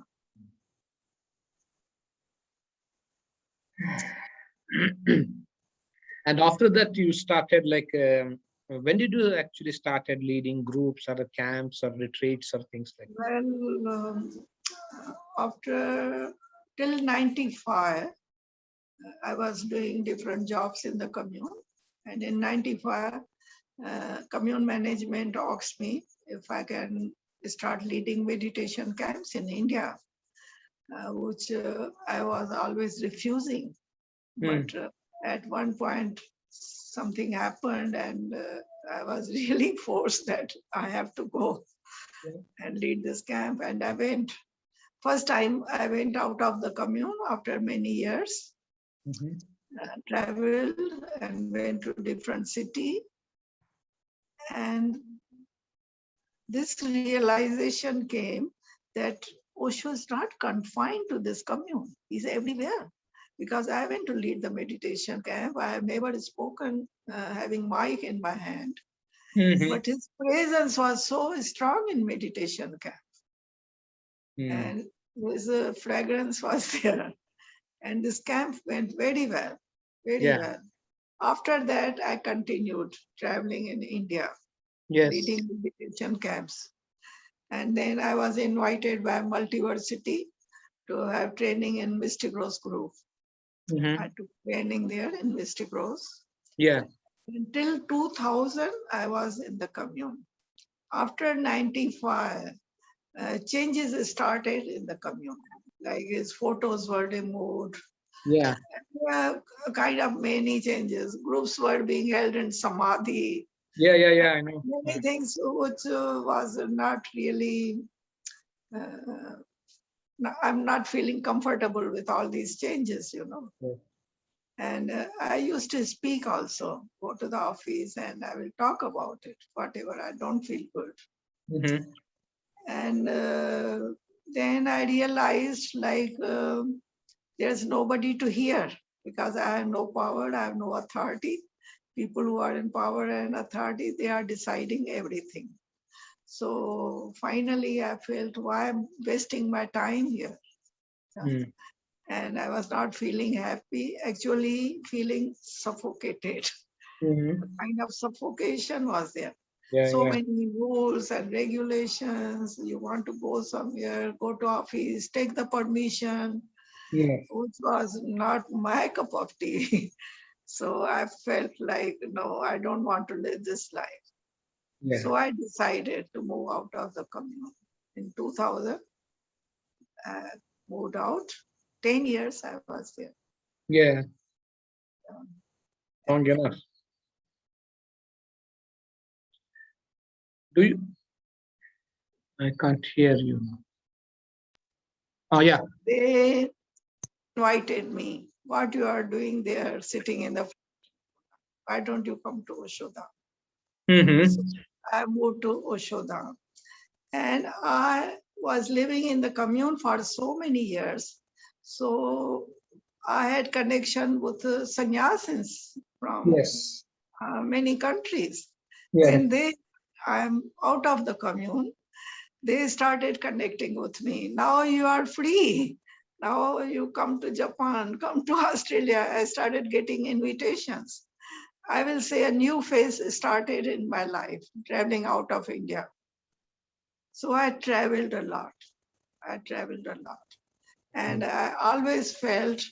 Speaker 1: And after that, you started like, when did you actually started leading groups or camps or retreats or things like that?
Speaker 2: Well, after till 95, I was doing different jobs in the commune. And in 95, commune management asked me if I can start leading meditation camps in India, which I was always refusing. But at one point, something happened and I was really forced that I have to go and lead this camp. And I went. First time I went out of the commune after many years. traveled and went to different city. And this realization came that Osho is not confined to this commune. He's everywhere. Because I went to lead the meditation camp. I have never spoken having mic in my hand. But his presence was so strong in meditation camp. And his fragrance was there. And this camp went very well, very well. After that, I continued traveling in India, leading meditation camps. And then I was invited by Multiversity to have training in Mystic Rose Group. I took training there in Mystic Rose. Until 2000, I was in the commune. After 95, changes started in the commune. Like his photos were removed. Kind of many changes. Groups were being held in Samadhi.
Speaker 1: I know.
Speaker 2: Many things which was not really, I'm not feeling comfortable with all these changes, you know. And I used to speak also, go to the office and I will talk about it, whatever I don't feel good. And then I realized like there's nobody to hear because I have no power, I have no authority. People who are in power and authority, they are deciding everything. So finally I felt, why I'm wasting my time here? And I was not feeling happy, actually feeling suffocated. A kind of suffocation was there. So many rules and regulations. You want to go somewhere, go to office, take the permission, which was not my cup of tea. So I felt like, no, I don't want to live this life. So I decided to move out of the commune. In 2000, I moved out. 10 years I was there.
Speaker 1: Long enough. Do you? I can't hear you. Oh, yeah.
Speaker 2: They invited me. What you are doing there, sitting in the, why don't you come to Osho Dham? So I moved to Osho Dham. And I was living in the commune for so many years. So I had connection with sannyasins from many countries. When I'm out of the commune, they started connecting with me. Now you are free. Now you come to Japan, come to Australia. I started getting invitations. I will say a new phase started in my life, traveling out of India. So I traveled a lot. And I always felt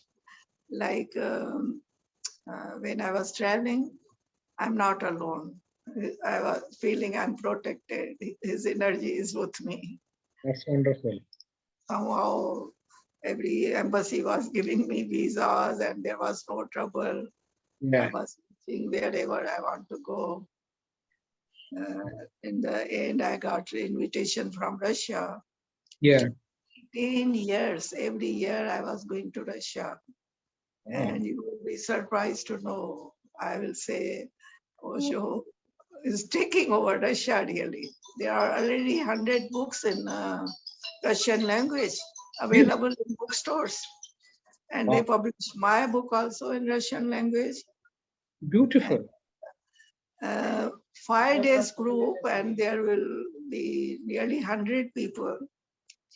Speaker 2: like when I was traveling, I'm not alone. I was feeling I'm protected. His energy is with me.
Speaker 1: That's wonderful.
Speaker 2: Somehow every embassy was giving me visas and there was no trouble. I was reaching wherever I want to go. In the end, I got an invitation from Russia. 10 years, every year I was going to Russia. And you will be surprised to know, I will say, Osho is taking over Russia really. There are already 100 books in Russian language available in bookstores. And they published my book also in Russian language.
Speaker 1: Beautiful.
Speaker 2: And, 5 days group and there will be nearly 100 people,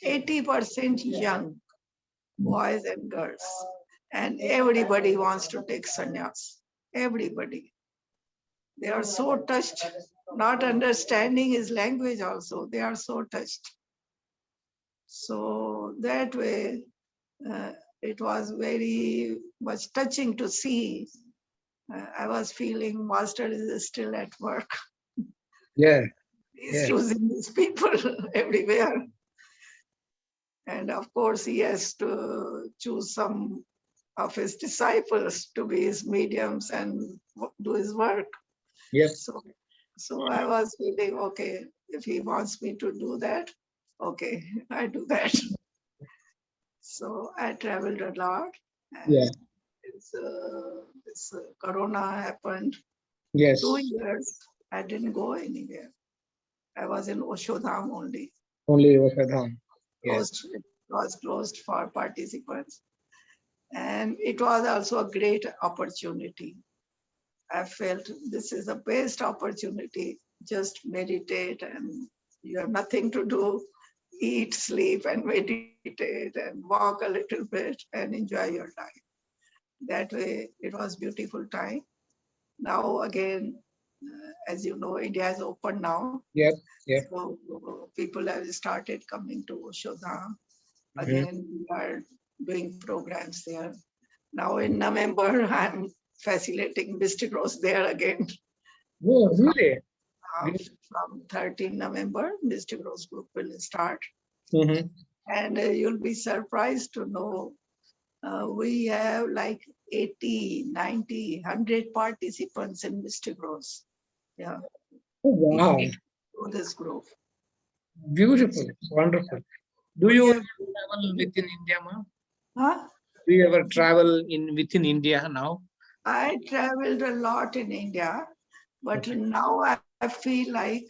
Speaker 2: 80% young boys and girls. And everybody wants to take sannyas. Everybody. They are so touched, not understanding his language also. They are so touched. So that way, it was very much touching to see. I was feeling Master is still at work. He's choosing these people everywhere. And of course, he has to choose some of his disciples to be his mediums and do his work. So I was feeling, okay, if he wants me to do that, okay, I do that. So I traveled a lot. And this Corona happened,
Speaker 1: Yes.
Speaker 2: 2 years, I didn't go anywhere. I was in Osho Dham only.
Speaker 1: Only Osho Dham. Yes.
Speaker 2: It was closed for participants. And it was also a great opportunity. I felt this is the best opportunity. Just meditate and you have nothing to do. Eat, sleep, and meditate and walk a little bit and enjoy your life. That way, it was beautiful time. Now again, as you know, India is open now.
Speaker 1: Yep. Yep.
Speaker 2: So people have started coming to Osho Dham.
Speaker 1: Mhm.
Speaker 2: Again, we are doing programs there. Now in November, I'm facilitating Mystic Rose there again.
Speaker 1: Oh, really?
Speaker 2: From 13 November, Mystic Rose group will start.
Speaker 1: Mm-hmm.
Speaker 2: And you'll be surprised to know we have like 80, 90, 100 participants in Mystic Rose. Yeah.
Speaker 1: Oh, wow.
Speaker 2: To this group.
Speaker 1: Beautiful. Wonderful. Do you ever travel within India, ma'am?
Speaker 2: Huh?
Speaker 1: Do you ever travel within India now?
Speaker 2: I traveled a lot in India, but now I feel like,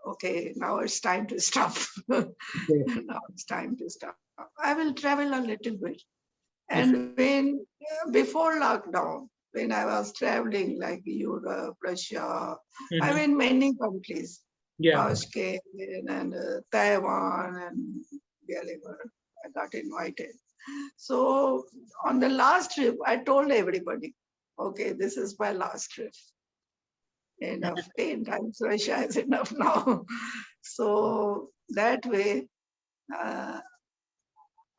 Speaker 2: okay, now it's time to stop. Now it's time to stop. I will travel a little bit. And when, before lockdown, when I was traveling like Europe, Russia, I went many countries.
Speaker 1: Yeah.
Speaker 2: Tashkent and Taiwan and wherever I got invited. So on the last trip, I told everybody, okay, this is my last trip. Enough, 10 times Russia is enough now. So that way,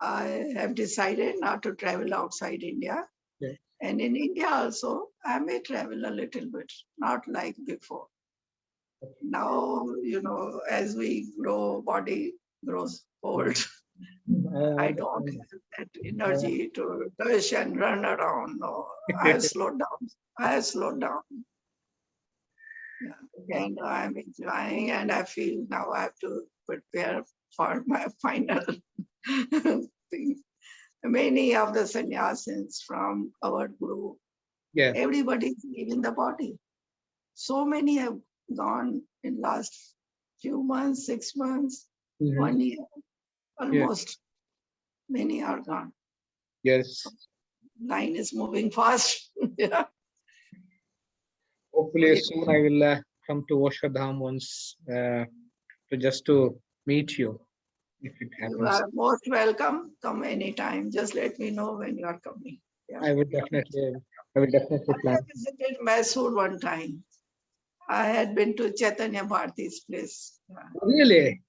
Speaker 2: I have decided not to travel outside India.
Speaker 1: Yeah.
Speaker 2: And in India also, I may travel a little bit, not like before. Now, you know, as we grow, body grows old. I don't have that energy to push and run around. No, I have slowed down. I have slowed down. Yeah. And I'm enjoying, and I feel now I have to prepare for my final thing. Many of the sannyasins from our group, everybody is leaving the body. So many have gone in last few months, 6 months, 1 year, almost. Many are gone.
Speaker 1: Yes.
Speaker 2: Line is moving fast. Yeah.
Speaker 1: Hopefully soon I will come to Osho Dham once to meet you. If it happens.
Speaker 2: You are most welcome. Come anytime. Just let me know when you are coming. Yeah.
Speaker 1: I will definitely plan.
Speaker 2: I visited Mysore one time. I had been to Chaitanya Bharati's place. Yeah.
Speaker 1: Really?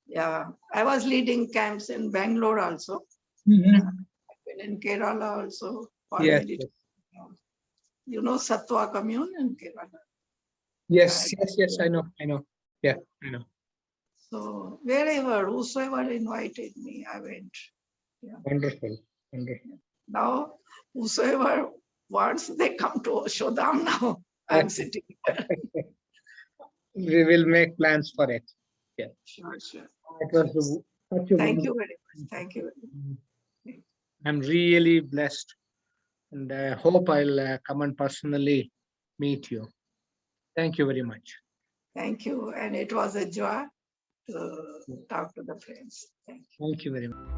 Speaker 2: Yeah. I was leading camps in Bangalore also.
Speaker 1: Mm-hmm.
Speaker 2: I've been in Kerala also.
Speaker 1: Yes.
Speaker 2: You know Sattva commune in Kerala?
Speaker 1: Yes, I know. Yeah, I know.
Speaker 2: So wherever, whosoever invited me, I went. Yeah.
Speaker 1: Wonderful.
Speaker 2: Now, whosoever wants, they come to Osho Dham now. I'm sitting here.
Speaker 1: We will make plans for it. Yeah.
Speaker 2: Sure.
Speaker 1: It was
Speaker 2: Thank you very much. Thank you.
Speaker 1: I'm really blessed, and I hope I'll come and personally meet you. Thank you very much.
Speaker 2: Thank you. And it was a joy to talk to the friends.
Speaker 1: Thank you very much.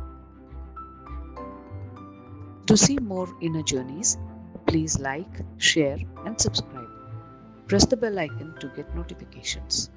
Speaker 3: To see more inner journeys, please like, share, and subscribe. Press the bell icon to get notifications.